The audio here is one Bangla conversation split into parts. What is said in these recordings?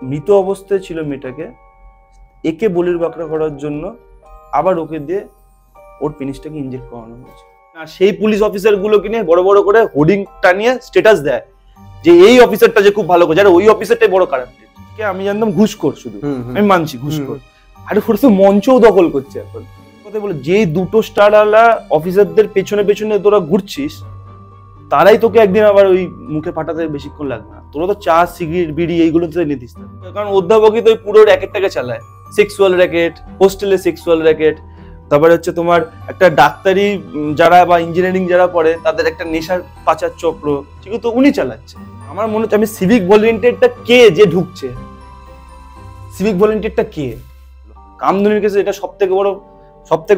মৃত অবস্থায় ছিল মেয়েটাকে, একে বলির বাঁকড়া করার জন্য আবার ওকে দিয়ে ওর পেনিসটাকে ইনজেক্ট করানো হয়েছে। আর সেই পুলিশ অফিসার গুলোকে নিয়ে বড় বড় করে হোর্ডিং টানিয়ে স্ট্যাটাস দেয় যে এই অফিসারটা যে খুব ভালো করে, আর ওই অফিসারটাই বড় খারাপ। আমি জানতাম ঘুষখোর, শুধু আমি মানছি ঘুষখোর। আরে ওর তো মঞ্চও দখল করছে এখন। কথা বলে যে দুটো স্টার আলা অফিসারদের পেছনে পেছনে তোরা ঘুরছিস, তারাই তোকে একদিন আবার ওই মুখে ফাটাতে বেশিক্ষণ লাগবে না। তোরা তো চা সিগারেট বিড়ি এইগুলোতে নিতিস না, কারণ অধ্যাপকই তো পুরো র্যাকেটটাকে চালায়। সেক্সুয়াল র্যাকেট, হোস্টেলে সেক্সুয়াল র্যাকেট, তারপরে হচ্ছে তোমার একটা ডাক্তারি যারা বা ইঞ্জিনিয়ারিং যারা পড়ে তাদের একটা নেশার পাচার চক্র, ঠিক তো উনি চালাচ্ছে। আমার মনে হচ্ছে আমি সিভিক ভলেন্টিয়ারটা কে যে ঢুকছে, সিভিক ভলেন্টিয়ারটা কে? কামদুনির কেসে এটা সব থেকে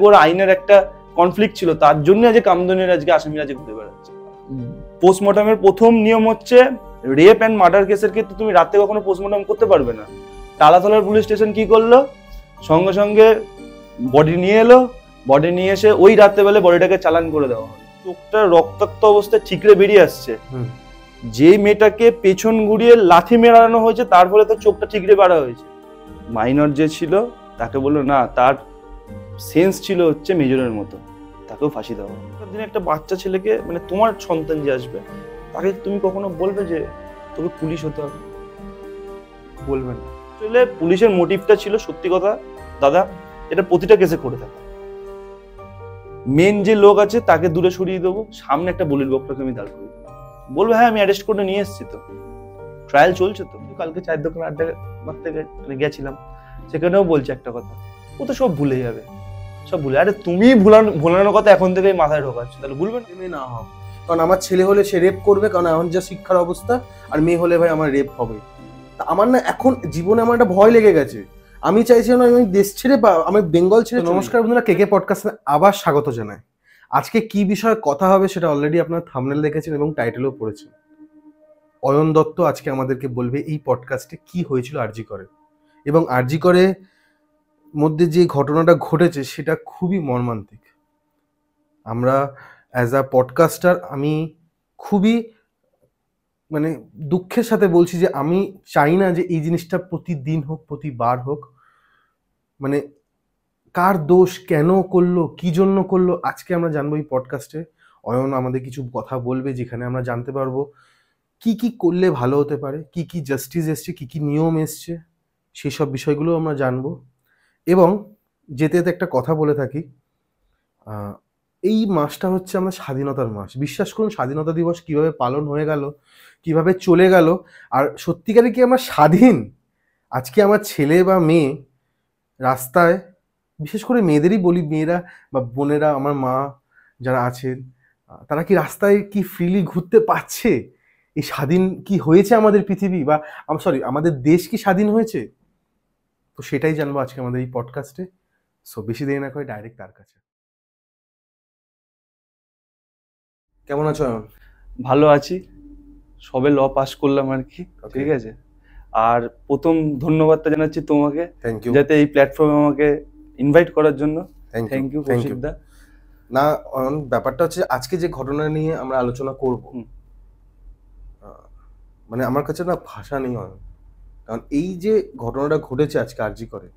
বড় আইনের একটা কনফ্লিক্ট ছিল, তার জন্য আজকে কামদুনির আজকে আসামিরা আজকে ঘুরে বেড়াচ্ছে। পোস্টমর্টমের প্রথম নিয়ম হচ্ছে রেপ অ্যান্ড মার্ডার কেসের ক্ষেত্রে তুমি রাতে কখনো পোস্টমর্টম করতে পারবে না। টালাতলার পুলিশ স্টেশন কি করলো, সঙ্গে সঙ্গে বডি নিয়ে এলো, বডি নিয়ে এসে ওই রাতে বেলা বডিটাকে চালান করে দেওয়া হলো। চোখটা রক্তাক্ত অবস্থায় ঠিকরে বেরিয়ে আসছে। যে মেয়েটাকে পেছন ঘুরিয়ে লাথি মেরানো হয়েছে তার ফলে তো চোখটা ঠিকরে বাড়া হয়েছে। মাইনর যে ছিল তাকে বললো না, তার সেন্স ছিল হচ্ছে মেজরের মতো, তাকেও ফাঁসি দেওয়া। দিনে একটা বাচ্চা ছেলেকে, মানে তোমার সন্তান যে আসবে, তাকে তুমি কখনো বলবে যে তোকে পুলিশ হতে হবে? বলবে না। আসলে পুলিশের মোটিভটা ছিল সত্যি কথা দাদা, এটা প্রতিটা কেসে করে থাকে। মেন যে লোক আছে তাকে দূরে সরিয়ে দেবো, সামনে একটা বলির বক্তাকে আমি দাঁড় করি দেবো, বলবো হ্যাঁ আমি অ্যারেস্ট করে নিয়ে এসেছি, তো ট্রায়াল চলছে, তো কালকে চায়ের দোকানে আড্ডা মারতে গেছিলাম, সেখানেও বলছে একটা কথা, ও তো সব ভুলে যাবে, সব ভুলে। আরে তুমি ভুলানোর কথা এখন থেকেই মাথায় ঢোকাচ্ছ, তাহলে ভুলবে না হোক। কারণ আমার ছেলে হলে সে রেপ করবে, কারণ এখন যা শিক্ষার অবস্থা, আর মেয়ে হলে ভাই আমার রেপ হবে। তা আমার না এখন জীবনে আমার একটা ভয় লেগে গেছে। আমি চাইছি না আমি দেশ ছেড়ে বা আমি বেঙ্গল ছেড়ে। নমস্কার বন্ধুরা, কেকে পডকাস্টে আবার স্বাগত জানাই। আজকে কি বিষয়ে কথা হবে সেটা অলরেডি আপনারা থাম্বনেল দেখেছেন এবং টাইটেলও পড়েছেন। অয়ন দত্ত আজকে আমাদেরকে বলবে এই পডকাস্টে কি হয়েছিল আরজি করে, এবং আরজি করে মধ্যে যে ঘটনাটা ঘটেছে সেটা খুবই মর্মান্তিক। আমরা অ্যাজ আ পডকাস্টার আমি খুবই মানে দুঃখের সাথে বলছি যে আমি চাই না যে এই জিনিসটা প্রতিদিন হোক, প্রতিবার হোক। মানে কার দোষ, কেন করলো, কি জন্য করলো, আজকে আমরা জানবো এই পডকাস্টে। অয়ন আমাদের কিছু কথা বলবে যেখানে আমরা জানতে পারবো কি কি করলে ভালো হতে পারে, কি কি জাস্টিস এসছে, কি কি নিয়ম এসছে, সেই সব বিষয়গুলো আমরা জানবো। এবং যেতে যেতে একটা কথা বলে থাকি, এই মাসটা হচ্ছে আমাদের স্বাধীনতার মাস। বিশ্বাস করুন, স্বাধীনতা দিবস কিভাবে পালন হয়ে গেল, কিভাবে চলে গেল, আর সত্যিকারে কি আমরা স্বাধীন? আজকে আমার ছেলে বা মেয়ে রাস্তায়, বিশেষ করে মেয়েদেরই বলি, মেয়েরা বা বোনেরা, আমার মা যারা আছেন, তারা কি রাস্তায় কি ফ্রিলি ঘুরতে পারছে? এই স্বাধীন কি হয়েছে আমাদের পৃথিবী, বা আমাদের দেশ কি স্বাধীন হয়েছে? তো সেটাই জানবো আজকে আমাদের এই পডকাস্টে। সো বেশি দেরি না করে ডাইরেক্ট তার কাছে। কেমন আছো? ভালো আছি, সবে ল পাস করলাম আর কি, ঠিক আছে। আর প্রথম ধন্যবাদটা জানাচ্ছি তোমাকে, থ্যাংক ইউ, যাতে এই প্ল্যাটফর্মে আমাকে ইনভাইট করার জন্য। থ্যাংক ইউ কৌশিকদা। না, ব্যাপারটা হচ্ছে আজকে যে ঘটনা নিয়ে আমরা আলোচনা করব, মানে আমার কাছে না ভাষা নেই। কারণ এই যে ঘটনাটা ঘটেছে আজকে আরজি করে,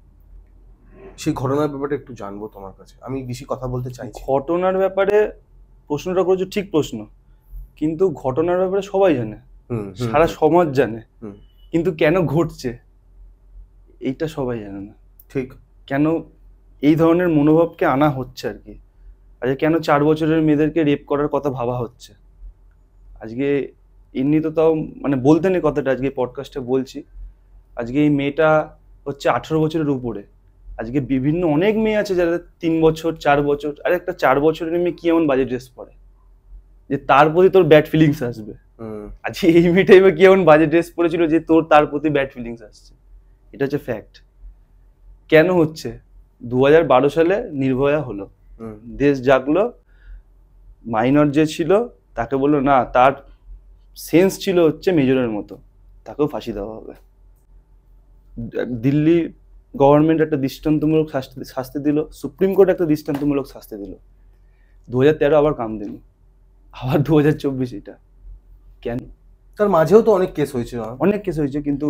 সেই ঘটনার ব্যাপারে একটু জানবো তোমার কাছে। আমি বেশি কথা বলতে চাইছি। ঘটনার ব্যাপারে প্রশ্নটা করেছো, ঠিক প্রশ্ন, কিন্তু ঘটনার ব্যাপারে সবাই জানে, সারা সমাজ জানে, কিন্তু কেন ঘটছে এইটা সবাই জানে না। ঠিক, কেন এই ধরনের মনোভাবকে আনা হচ্ছে আর কি। আজকে কেন 4 বছরের মেয়েদেরকে রেপ করার কথা ভাবা হচ্ছে আজকে, এমনি তো তাও মানে বলতে নেই কথাটা, আজকে পডকাস্টে বলছি। আজকে এই মেয়েটা হচ্ছে 18 বছরের উপরে। আজকে বিভিন্ন অনেক মেয়ে আছে যারা 3 বছর 4 বছর, আর একটা 4 বছরের মেয়ে কি এমন বাজে ড্রেস পরে যে তার প্রতি তোর ব্যাড ফিলিংস আসবে? আজকে এই মেয়েটাই বা কি এমন বাজে ড্রেস পরেছিল যে তোর তার প্রতি ব্যাড ফিলিংস আসছে? এটা হচ্ছে ফ্যাক্ট। কেন হচ্ছে? 2012 সালে নির্ভয়া হলো, দেশ জাগলো, মাইনর যে ছিল তাকে বললো না, তার সেন্স ছিল হচ্ছে মেজরের মতো, তাকেও ফাঁসি দেওয়া হবে। দিল্লি গভর্নমেন্ট একটা দৃষ্টান্তমূলক শাস্তি দিল, সুপ্রিম কোর্ট একটা দৃষ্টান্তমূলক শাস্তি দিল, 2013 আবার কাম দিল, আবার 2024 এটা কেন? তার মাঝেও তো অনেক কেস হয়েছে, অনেক কেস হয়েছে, কিন্তু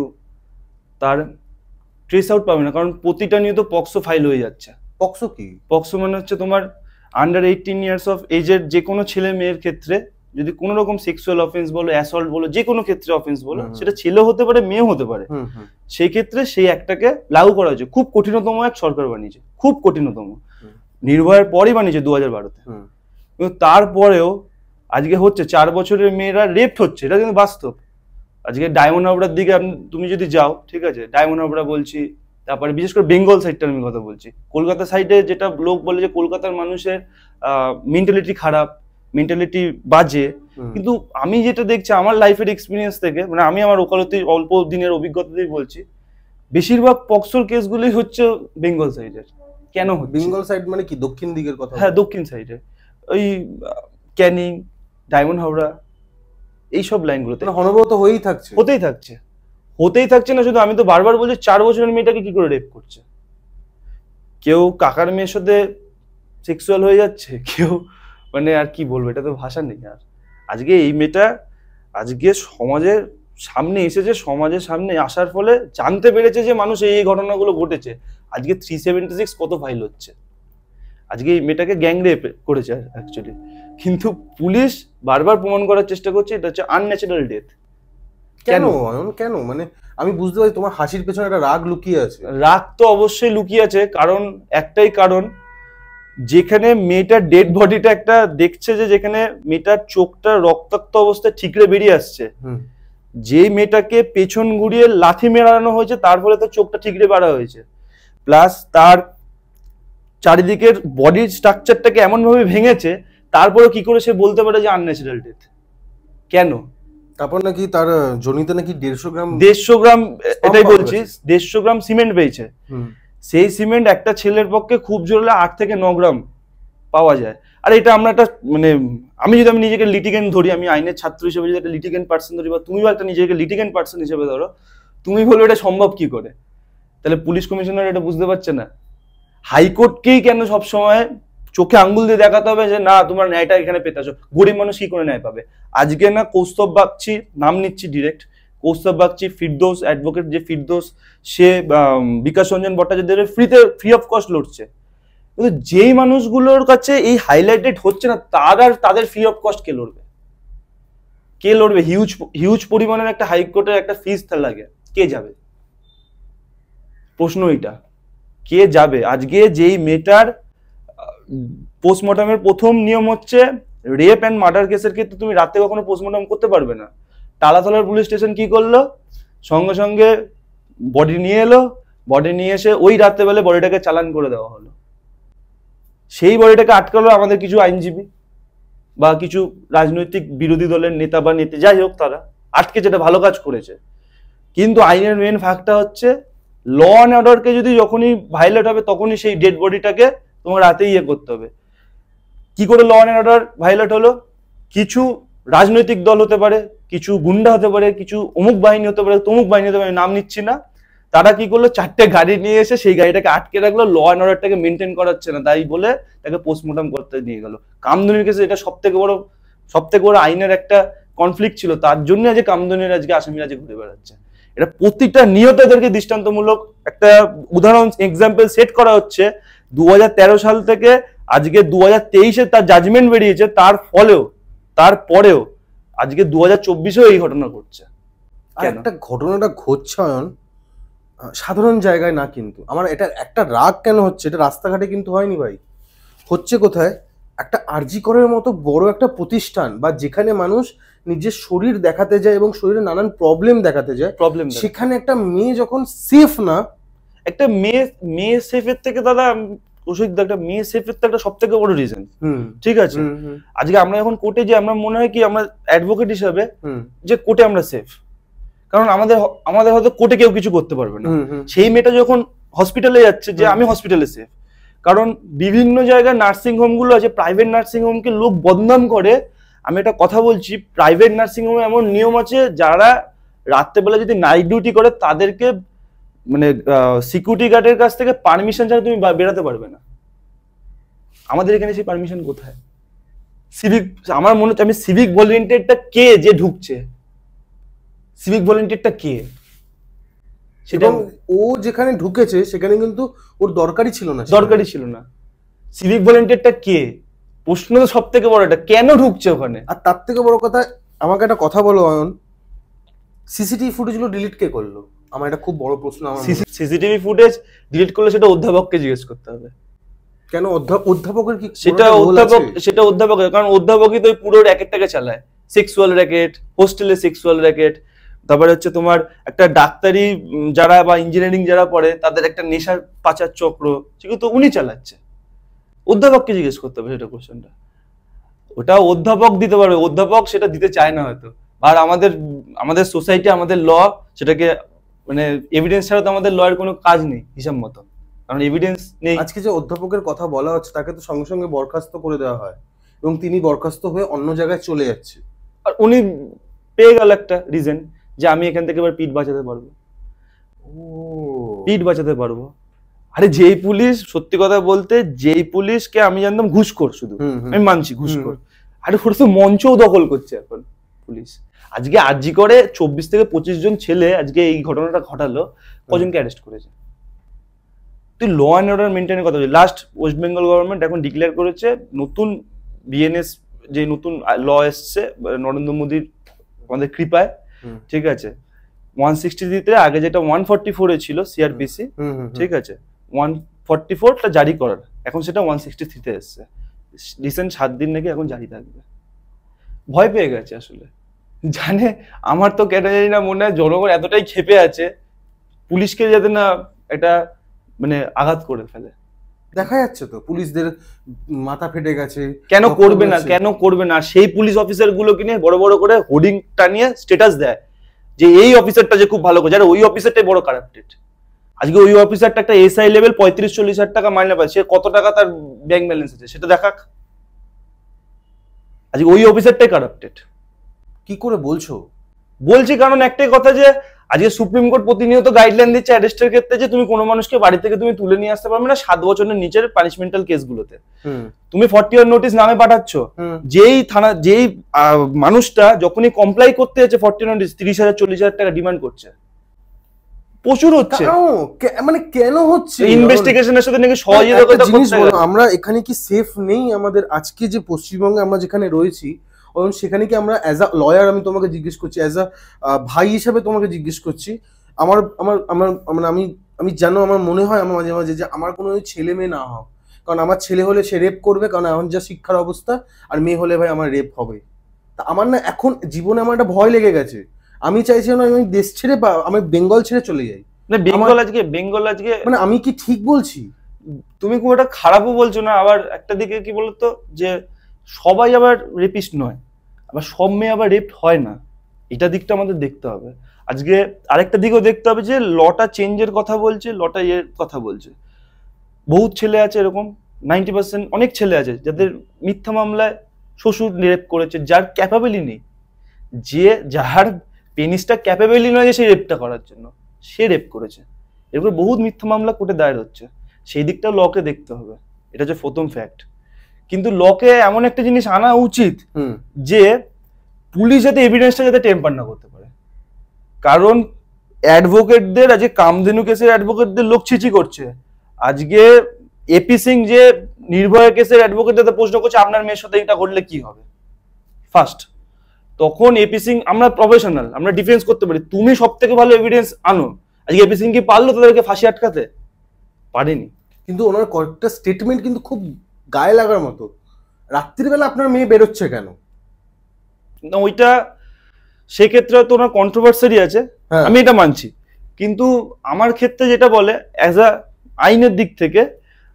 তার ট্রেস আউট পাবে না, কারণ প্রতিটা নিয়ে তো পক্সো ফাইল হয়ে যাচ্ছে। পক্সো কি? পক্সো মানে হচ্ছে তোমার আন্ডার 18 ইয়ার্স অফ এজের যে কোনো ছেলে মেয়ের ক্ষেত্রে যদি কোনো রকম সেক্সুয়াল অফেন্স বলো, অ্যাসল্ট বলো, যে কোনো ক্ষেত্রে অফেন্স বলো, সেটা ছেলে হতে পারে মেয়ে হতে পারে, সেই ক্ষেত্রে সেই একটাকে লাগু করা হয়েছে। খুব কঠিনতম এক সরকার বানিয়েছে, খুব কঠিনতম, নির্ভয়ার পরই বানিয়েছে 2012-তে। কিন্তু তারপরেও আজকে হচ্ছে 4 বছরের মেয়েরা রেপ্ট হচ্ছে, এটা কিন্তু বাস্তব। আজকে ডায়মন্ড হাবড়ার দিকে তুমি যদি যাও, ঠিক আছে, ডায়মন্ড হাবড়া বলছি, তারপরে বিশেষ করে বেঙ্গল সাইডটার আমি কথা বলছি। কলকাতা সাইডে যেটা লোক বলে যে কলকাতার মানুষের মেন্টালিটি খারাপ, মেন্টালিটি বাজে, কিন্তু আমি যেটা দেখছি আমার লাইফের এক্সপিরিয়েন্স থেকে, মানে আমি আমার ওকালতি অল্প দিনের অভিজ্ঞতা দিয়ে বলছি, বেশিরভাগ পক্সোর কেসগুলোই হচ্ছে বেঙ্গল সাইডের। কেন হচ্ছে? বেঙ্গল সাইড মানে কি, দক্ষিণ দিকের কথা? হ্যাঁ, দক্ষিণ সাইডে, ওই ক্যানিং, ডায়মন্ড হাবড়া, এইসব লাইনগুলোতে অনবরত হতেই থাকছে না। শুধু আমি তো বারবার বলছি 4 বছরের মেয়েটাকে কি করে রেপ করছে। কেউ কাকার মেয়ের সাথে সেক্সুয়াল হয়ে যাচ্ছে, কেউ মানে আর কি বলবো, এটা তো ভাষা নেই। আর আজকে এই মেয়েটা আজকে সমাজের সামনে এসেছে, সমাজের সামনে আসার ফলে জানতে পেরেছে যে মানুষ এই ঘটনাগুলো ঘটেছে। আজকে 376 কত ফাইল হচ্ছে, আজকে এই মেয়েটাকে গ্যাং রেপ করেছে অ্যাকচুয়ালি, কিন্তু পুলিশ বারবার প্রমাণ করার চেষ্টা করছে এটা হচ্ছে আনন্যাচারাল ডেথ। কেন মানে আমি বুঝতে পারছি তোমার হাসির পেছনে একটা রাগ লুকিয়ে আছে। রাগ তো অবশ্যই লুকিয়ে আছে, কারণ একটাই কারণ, যেখানে মেয়েটার ডেড বডিটা একটা দেখছে, যে যেখানে মেয়েটার চোখটা রক্তাক্ত অবস্থায় ঠিকরে বেরিয়ে আসছে, যে মেয়েটাকে পেছন ঘুরিয়ে লাথি মেরানো হয়েছে তার ফলে তার চোখটা ঠিকরে বাড়া হয়েছে, প্লাস তার চারিদিকের বডির স্ট্রাকচারটাকে এমন ভাবে ভেঙেছে, তারপরে কি করে সে বলতে পারে যে আনন্যাচারাল ডেথ? কেন? তারপর নাকি তার জনিতে নাকি 150 গ্রাম, এটাই বলছি, 150 গ্রাম সিমেন্ট পেয়েছে। সেই সিমেন্ট একটা ছেলের পক্ষে খুব জোরে 8 থেকে 9 গ্রাম পাওয়া যায়। আর এটা আমরা একটা মানে আমি নিজেকে লিটিগেন্ট ধরি, আমি আইনের ছাত্র হিসেবে যদি একটা লিটিগেন্ট পার্সন ধরি, বা তুমিও একটা নিজেকে লিটিগেন্ট পার্সন হিসেবে ধরো, তুমি বলবে এটা সম্ভব কি করে? তাহলে পুলিশ কমিশনার এটা বুঝতে পারছে না? হাইকোর্টকেই কেন সবসময় চোখে আঙ্গুল দিয়ে দেখাতে হবে যে না তোমার ন্যায়টা এখানে পেতে আসো? গরিব মানুষ কি করে ন্যায় পাবে? আজকে না কৌস্তব বাগচি, নাম নিচ্ছি ডিরেক্ট, কৌস্তব বাগচি, ফিরদৌস অ্যাডভোকেট, যে ফিরদৌস, সে বিকাশ রঞ্জন ভট্টাচার্যের ফ্রি অফ কস্ট লড়ছে। কিন্তু যেই মানুষগুলোর কাছে এই হাইলাইটেড হচ্ছে না, তাদের ফ্রি অফ কস্ট কে লড়বে? হিউজ পরিমাণের একটা হাইকোর্টের একটা ফিস লাগে, কে যাবে? প্রশ্ন এটা, কে যাবে? আজকে যেই মেয়েটার পোস্টমর্টমের প্রথম নিয়ম হচ্ছে, রেপ অ্যান্ড মার্ডার কেসের ক্ষেত্রে তুমি রাতে কখনো পোস্টমর্টম করতে পারবে না। টালাতলার পুলিশ স্টেশন কি করলো, সঙ্গে সঙ্গে বডি নিয়ে এলো, বডি নিয়ে এসে ওই রাত্রেবেলা বডিটাকে চালান করে দেওয়া হলো। সেই বডিটাকে আটকালো আমাদের কিছু আইনজীবী বা কিছু রাজনৈতিক বিরোধী দলের নেতা বা নেত্রী, যাই হোক, তারা আটকে, যেটা ভালো কাজ করেছে। কিন্তু আইনের মেন ফ্যাক্টটা হচ্ছে ল অ্যান্ড অর্ডারকে যদি যখনই ভায়োলেট হবে তখনই সেই ডেড বডিটাকে তোমার রাতেই করতে হবে। কি করে ল অ্যান্ড অর্ডার ভায়োলেট হলো? কিছু রাজনৈতিক দল হতে পারে, কিছু গুন্ডা হতে পারে, কিছু অমুক বাহিনী হতে পারে, তমুক বাহিনী হতে পারে, নাম নিচ্ছি না, তারা কি করলো, 4টে গাড়ি নিয়ে এসে সেই গাড়িটাকে আটকে রাখলো, ল অ্যান্ড অর্ডারটাকে মেনটেন করাচ্ছে না, তাই বলে তাকে পোস্টমর্টম করতে নিয়ে গেল। কামদুনির কেসে এটা সব থেকে বড় আইনের একটা কনফ্লিক্ট ছিল, তার জন্য আজকে কামদুনির আজকে আসামিরা যে ঘুরে বেড়াচ্ছে। এটা প্রত্যেকটা নিহতদেরকে দৃষ্টান্তমূলক একটা উদাহরণ, এক্সাম্পল সেট করা হচ্ছে। 2013 সাল থেকে আজকে 2023-এ তার জাজমেন্ট বেরিয়েছে, তারপরেও আজকে 2024-এও এই ঘটনা ঘটছে। একটা ঘটনাটা ঘটছে সাধারণ জায়গায় না, কিন্তু আমার এটা একটা রাগ কেন হচ্ছে, এটা রাস্তাঘাটে কিন্তু হয়নি ভাই, হচ্ছে কোথায়? একটা আরজি করের মতো বড় একটা প্রতিষ্ঠান, বা যেখানে মানুষ নিজের শরীর দেখাতে যায় এবং শরীরে নানান প্রবলেম দেখাতে যায়, সেখানে একটা মেয়ে যখন সেফ না, একটা মেয়ে সেফের থেকে দাদা একটা মেয়ে সেফের একটা সব থেকে বড় রিজন, ঠিক আছে? আজকে আমরা যখন কোর্টে যাই, আমরা মনে হয় কি আমরা অ্যাডভোকেট হিসাবে যে কোর্টে আমরা সেফ, কারণ আমাদের হয়তো কোর্টে কেউ কিছু করতে পারবে না। সেই মেয়েটা যখন হসপিটালে যাচ্ছে, যে আমি হসপিটালে সেফ, কারণ বিভিন্ন জায়গায় নার্সিং হোম গুলো আছে, প্রাইভেট নার্সিং হোমকে লোক বদনাম করে। আমি একটা কথা বলছি, প্রাইভেট নার্সিং হোমে এমন নিয়ম আছে, যারা রাত্রেবেলা যদি নাইট ডিউটি করে তাদেরকে মানে সিকিউরিটি গার্ডের কাছ থেকে পারমিশন ছাড়া তুমি বেরাতে পারবে না। আমাদের এখানে সেই পারমিশন কোথায়? আমার মনে হচ্ছে আমি সিভিক ভলেন্টিয়ারটা কে যে ঢুকছে, সিভিক ভলেন্টিয়ারটা কে? সেটা ও যেখানে ঢুকেছে সেখানে কিন্তু ওর দরকারই ছিল না। সিভিক ভলেন্টিয়ারটা কে, প্রশ্ন তো সব থেকে বড়, এটা কেন ঢুকছে ওখানে? আর তার থেকে বড় কথা, আমাকে একটা কথা বলো অয়ন, সিসিটিভি ফুটেজগুলো ডিলিট কে করলো? আমার এটা খুব বড় প্রশ্ন। আমার সিসিটিভি ফুটেজ ডিলিট করলে সেটা অধ্যাপককে জিজ্ঞেস করতে হবে। কেন? অধ্যাপকের কি সেটা অধ্যাপকের, কারণ অধ্যাপকই তো পুরো র্যাকেটটাকে চালায়, সেক্সুয়াল র্যাকেট, হোস্টেলে সেক্সুয়াল র্যাকেট, তারপরে হচ্ছে তোমার একটা ডাক্তারি যারা বা ইঞ্জিনিয়ারিং যারা পড়ে তাদের একটা নেশার পাচার চক্র, সেগুলো তো উনি চালাচ্ছে। অধ্যাপককে জিজ্ঞেস করতে হবে সেটা কোশ্চেনটা। ওটা অধ্যাপক দিতে পারবে, অধ্যাপক সেটা দিতে চায় না হয়তো। আর আমাদের সোসাইটি, আমাদের ল সেটাকে মানে এভিডেন্স ছাড়া তো আমাদের লয়ের কোনো কাজ নেই হিসাব মতো, কারণ এভিডেন্স নেই। আজকে যে অধ্যাপকের কথা বলা হচ্ছে তাকে তো সঙ্গে সঙ্গে বরখাস্ত করে দেওয়া হয় এবং তিনি বরখাস্ত হয়ে অন্য জায়গায় চলে যাচ্ছে। আর উনি পেয়ে গেল একটা রিজন যে আমি এখান থেকে এবার পিঠ বাঁচাতে পারবো। আরে যেই পুলিশ, সত্যি কথা বলতে যেই পুলিশকে আমি জানতাম ঘুষখোর, শুধু আমি মানছি ঘুষখোর, আরে ওটা তো মঞ্চও দখল করছে এখন পুলিশ। আজকে আরজি করে 24 থেকে 25 জন ছেলে আজকে এই ঘটনাটা ঘটালো, কজনকে অ্যারেস্ট করেছে? তুই ল অ্যান্ড অর্ডার মেনটেনের কথা বলি। লাস্ট ওয়েস্ট বেঙ্গল গভর্নমেন্ট এখন ডিক্লেয়ার করেছে নতুন বিএনএস, যে নতুন ল এসছে নরেন্দ্র মোদীর আমাদের কৃপায়, ঠিক আছে, 163 আগে যেটা 144 ছিল সিআরপিসি, ঠিক আছে, 144টা জারি করার, এখন সেটা 163 এসছে। রিসেন্ট 7 দিন নাকি এখন জারি থাকবে। ভয় পেয়ে গেছে আসলে, জানে আমার তো কেটে জানি না, মনে হয় জনগণ এতটাই ক্ষেপে আছে পুলিশকে যাতে না এটা মানে আঘাত করে ফেলে। দেখা যাচ্ছে তো পুলিশদের মাথা ফেটে গেছে। কেন করবে না? সেই পুলিশ অফিসার গুলোকে নিয়ে বড় বড় করে হোর্ডিং টানিয়ে স্ট্যাটাস দেয় যে এই অফিসারটা যে খুব ভালো করে, যারা ওই অফিসারটাই বড় কারাপ্টেড। আজকে ওই অফিসারটা একটা এসআই লেভেল 35-40 হাজার টাকা মাইনে পায়, সে কত টাকা তার ব্যাংক ব্যালেন্স আছে সেটা দেখাক। আজকে ওই অফিসারটাই কারাপ্টেড। কি করে বলছি কারণ একটাই কথা, যে আজকে সুপ্রিম কোর্ট প্রতিনিয়ত গাইডলাইন দিচ্ছে অ্যারেস্টের ক্ষেত্রে, যে তুমি কোনো মানুষকে বাড়ি থেকে তুমি তুলে নিয়ে আসতে পারবে না 7 বছরের নিচের পানিশমেন্টাল কেসগুলোতে। তুমি 40 নোটিস নামে পাঠাচ্ছ, যেই মানুষটা যখনই কমপ্লাই করতে যাচ্ছে 40 নোটিস 30,000 40,000 টাকা ডিমান্ড করছে। প্রচুর হচ্ছে, মানে কেন হচ্ছে? ইনভেস্টিগেশনের সাথে নাকি সহযোগিতা করতে হবে। আমরা এখানে কি সেফ নেই? আমাদের আজকে যে পশ্চিমবঙ্গে আমরা যেখানে রয়েছি, সেখানে কি আমরা অ্যাজ আ লয়ার, আমি তোমাকে জিজ্ঞেস করছি, অ্যাজ আ ভাই হিসাবে তোমাকে জিজ্ঞেস করছি, আমার আমার আমার মানে আমি জানো, আমার মনে হয় আমার মাঝে মাঝে যে আমার কোনো ছেলে মেয়ে না হোক, কারণ আমার ছেলে হলে সে রেপ করবে, কারণ এখন যা শিক্ষার অবস্থা, আর মেয়ে হলে ভাই আমার রেপ হবে। তা আমার না এখন জীবনে আমার একটা ভয় লেগে গেছে। আমি চাইছি না আমি দেশ ছেড়ে বা আমি বেঙ্গল ছেড়ে চলে যাই। বেঙ্গল আজকে মানে আমি কি ঠিক বলছি? তুমি খুব একটা খারাপও বলছো না, আবার একটা দিকে কি বলতো, যে সবাই আবার রেপিস্ট নয়, আবার সব মেয়ে আবার রেপ হয় না, এটা দিকটা আমাদের দেখতে হবে। আজকে আরেকটা দিকেও দেখতে হবে, যে লটা চেঞ্জের কথা বলছে, লটা এর কথা বলছে। বহুত ছেলে আছে এরকম, 90% অনেক ছেলে আছে যাদের মিথ্যা মামলায় শ্বশুর রেপ করেছে, যার ক্যাপাবিলিটি নেই, যার পেনিসটা ক্যাপাবিলিটি নয় যে সেই রেপটা করার জন্য, সে রেপ করেছে। এরপর বহুত মিথ্যা মামলা কোর্টে দায়ের হচ্ছে, সেই দিকটাও লকে দেখতে হবে, এটা হচ্ছে প্রথম ফ্যাক্ট। কিন্তু লকে এমন একটা জিনিস আনা উচিত যে পুলিশ যাতে এভিডেন্সটা যাতে টেম্পার না করতে পারে, কারণ অ্যাডভোকেটদের আজকে কামধেনু কেসের অ্যাডভোকেটদের লোক ছিচি করছে। আজকে এপি সিং যে নির্ভয়া কেসের অ্যাডভোকেটদের প্রশ্ন করছে আপনার মেয়ের সাথে এটা ঘটলে কি হবে ফার্স্ট, তখন এপি সিং, আমরা প্রফেশনাল, আমরা ডিফেন্স করতে পারি, তুমি সব থেকে ভালো এভিডেন্স আনো। আজকে এপি সিং কি পারলো তাদেরকে ফাঁসি আটকাতে? পারেনি। কিন্তু ওনার কয়েকটা স্টেটমেন্ট কিন্তু খুব গায়ে লাগার মতো। রাত্রিবেলা আপনার মেয়ে বেরোচ্ছে কেন? না ওইটা সেক্ষেত্রে তো ওনার কন্ট্রোভার্সি আছে, আমি এটা মানছি, কিন্তু আমার ক্ষেত্রে যেটা বলে অ্যাজ আ আইনের দিক থেকে,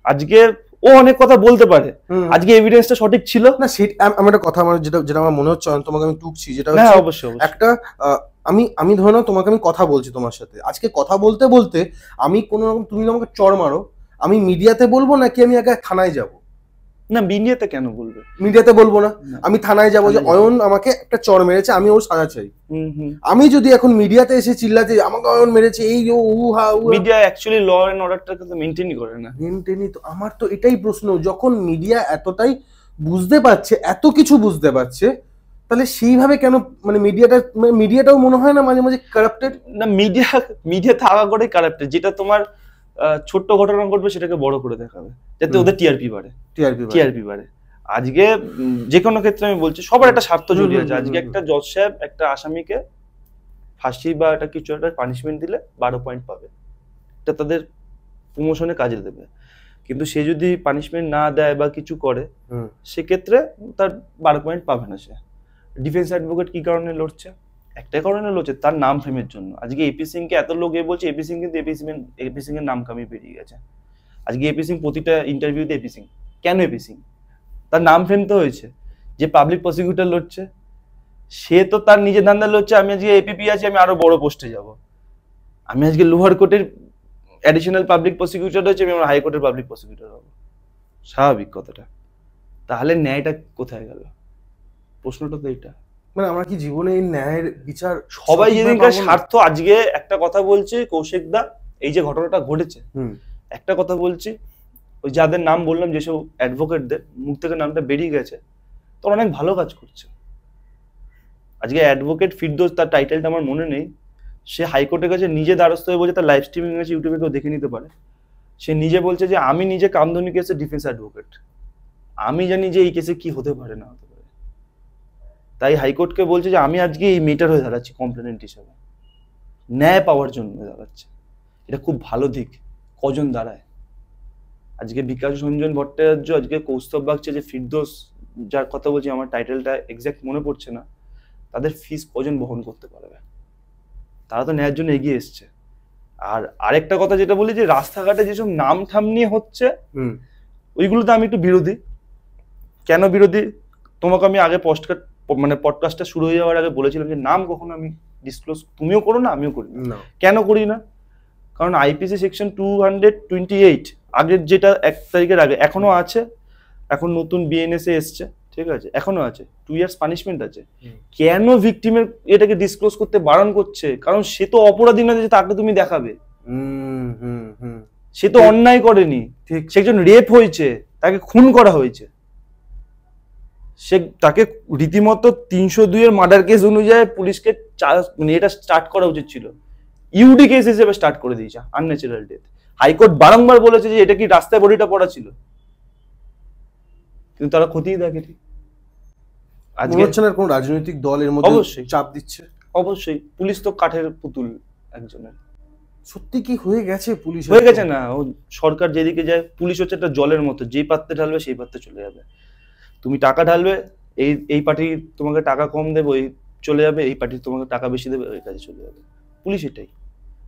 আজকে ও অনেক কথা বলতে পারে, আজকে এভিডেন্সটা সঠিক ছিল না। সেটা আমি একটা কথা, আমার যেটা আমার মনে হচ্ছে, তোমাকে আমি টুকছি, যেটা হচ্ছে অবশ্যই একটা আমি ধরে নাও তোমাকে আমি কথা বলছি, তোমার সাথে আজকে কথা বলতে বলতে আমি কোনো রকম, তুমি আমাকে চড় মারো, আমি মিডিয়াতে বলবো নাকি আমি আগে থানায় যাব? না মিডিয়াতে কেন বলবে? মিডিয়াতে বলবো না, আমি থানায় যাবো যে অয়ন আমাকে একটা চড় মেরেছে, আমি ওর সাজা চাই। আমি যদি এখন মিডিয়াতে এসে চিল্লাতে আমাকে অয়ন মেরেছে, এই মিডিয়া অ্যাকচুয়ালি ল এন্ড অর্ডারটাকে তো মেইনটেইনই করে না। মেইনটেইনই তো, আমার তো এটাই প্রশ্ন, যখন মিডিয়া এতটাই বুঝতে পারছে, এত কিছু বুঝতে পারছে, তাহলে সেইভাবে কেন মানে মিডিয়াটাও মনে হয় না মাঝে মাঝে কারাপ্টেড? না, মিডিয়া থাকা করে কারাপ্টেড, যেটা তোমার ছোট্ট ঘটনা ঘটবে সেটাকে বড় করে দেখাবে যাতে ওদের টিআরপি বাড়ে। টিআরপি বাড়ে। আজকে যে কোনো ক্ষেত্রে আমি বলছি সবার একটা স্বার্থ জড়িয়ে আছে। আজকে একটা জজ সাহেব একটা আসামিকে ফাঁসি বা একটা কিছু একটা পানিশমেন্ট দিলে 12 পয়েন্ট পাবে, এটা তাদের প্রমোশনে কাজে দেবে। কিন্তু সে যদি পানিশমেন্ট না দেয় বা কিছু করে সেক্ষেত্রে তার 12 পয়েন্ট পাবে না। সে ডিফেন্স অ্যাডভোকেট কি কারণে লড়ছে? একটাই কারণে লড়ছে, তার নাম ফেমের জন্য। আজকে এপি সিং কে এত লোক বলছে, এপি সিং কিন্তু এপি সিং এর নাম কামিয়ে বেরিয়ে গেছে। আজকে এপি সিং প্রতিটা ইন্টারভিউতে এপি সিং। কেন এপি সিং? তার নাম ফেম তো হয়েছে। যে পাবলিক প্রসিকিউটর লড়ছে সে তো তার নিজের ধান্দা লড়ছে, আমি আজকে এপিপি আছি, আমি আরো বড় পোস্টে যাব। আমি আজকে লোয়ার কোর্টের অ্যাডিশনাল পাবলিক প্রসিকিউটর হচ্ছে, আমি আমার হাইকোর্টের পাবলিক প্রসিকিউটর হব। স্বাভাবিক কথাটা। তাহলে ন্যায়টা কোথায় গেল? প্রশ্নটা তো এটা। মানে আমরা কি জীবনে এই ন্যায়ের বিচার সবাই যেদিনকার স্বার্থ, আজকে একটা কথা বলছি কৌশিক দা, এই যে ঘটনাটা ঘটেছে, একটা কথা বলছি, ওই যাদের নাম বললাম যেসব অ্যাডভোকেটদের মুখ থেকে নামটা বেরিয়ে গেছে, তোর অনেক ভালো কাজ করছে। আজকে অ্যাডভোকেট ফিরদৌস, তার টাইটেলটা আমার মনে নেই, সে হাইকোর্টের কাছে নিজে দ্বারস্থ হয়ে বলছে, তার লাইভ স্ট্রিমিং আছে ইউটিউবে, কেউ দেখে নিতে পারে। সে নিজে বলছে যে আমি নিজে কামদুনি কেসের ডিফেন্স অ্যাডভোকেট, আমি জানি যে এই কেসে কি হতে পারে না হতে পারে। তাই হাইকোর্টকে বলছে যে আমি আজকে এই মেটার হয়ে দাঁড়াচ্ছি কমপ্লেনেন্ট হিসাবে, ন্যায় পাওয়ার জন্য দাঁড়াচ্ছে। এটা খুব ভালো দিক। কজন দাঁড়ায় আজকে? বিকাশ রঞ্জন ভট্টাচার্য, আজকে কৌস্তব বাগচি, যে ফিরদৌস যার কথা বলছি, আমার টাইটেলটা এক্সাক্ট মনে পড়ছে না, তাদের ফিস কজন বহন করতে পারবে? তারা তো ন্যায়ের জন্য এগিয়ে এসছে। আর আরেকটা কথা যেটা বলি, যে রাস্তাঘাটে যেসব নাম ঠাম নিয়ে হচ্ছে, ওইগুলোতে আমি একটু বিরোধী। কেন বিরোধী? তোমাকে আমি আগে পডকাস্টটা শুরু হয়ে যাওয়ার আগে বলেছিলাম যে নাম কখনো আমি ডিসক্লোজ, তুমিও করো না আমিও করি না। কেন করি না? কারণ আইপিসি সেকশন 228 আগের, যেটা 1 তারিখের আগে এখনো আছে, এখন নতুন বিএনএসএ এসছে, ঠিক আছে, এখনো আছে, 2 ইয়ার্স পানিশমেন্ট আছে। কেন ভিকটিমের এটাকে ডিসক্লোজ করতে বারণ করছে? কারণ সে তো অপরাধী না যে তাকে তুমি দেখাবে। সে তো অন্যায় করেনি, ঠিক, সে একজন রেপ হয়েছে, তাকে খুন করা হয়েছে। সে তাকে রীতিমতো 302 এর মার্ডার কেস অনুযায়ী পুলিশকে মানে এটা স্টার্ট করা উচিত ছিল, ইউডি কেস হিসেবে স্টার্ট করে দিয়েছে, আনন্যাচারাল ডেথ। হাইকোর্ট বারংবার বলেছে যে এটা কি রাস্তায় বডিটা পড়া ছিল, কিন্তু তারা খতিয়ে দেখেনি। আজকে হচ্ছে না কোন রাজনৈতিক দলের মধ্যে অবশ্যই চাপ দিচ্ছে। অবশ্যই পুলিশ তো কাঠের পুতুল একজনের। সত্যি কি হয়ে গেছে? পুলিশ হয়ে গেছে না, ও সরকার যেদিকে যায়, পুলিশ হচ্ছে একটা জলের মতো, যেই পাত্রে ঢালবে সেই পাত্রে চলে যাবে। তুমি টাকা ঢালবে, এই পার্টি তোমাকে টাকা কম দেবে, ওই চলে যাবে, এই পার্টি তোমাকে টাকা বেশি দেবে, ওই কাজে চলে যাবে। পুলিশ এটাই।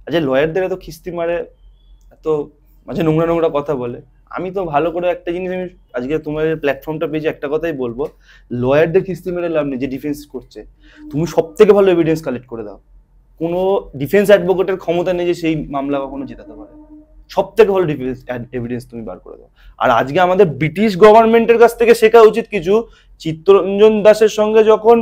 আচ্ছা, লয়ারদের এত খিস্তি মারে, এত মাঝে নোংরা নোংরা কথা বলে। আমি তো ভালো করে একটা জিনিস, আমি আজকে তোমার প্ল্যাটফর্মটা পেয়েছি, একটা কথাই বলবো, লয়ারদের খিস্তি মেরে লাভ নেই। যে ডিফেন্স করছে, তুমি সব থেকে ভালো এভিডেন্স কালেক্ট করে দাও। কোনো ডিফেন্স অ্যাডভোকেটের ক্ষমতা নেই যে সেই মামলা কখনো জেতাতে পারে। সব থেকে ভালো ডিফেন্স এভিডেন্স তুমি বার করে দাও। আর আজকে আমাদের ব্রিটিশ গভর্নমেন্টের কাছ থেকে শেখা উচিত কিছু। চিত্তরঞ্জন দাসের সঙ্গে যখন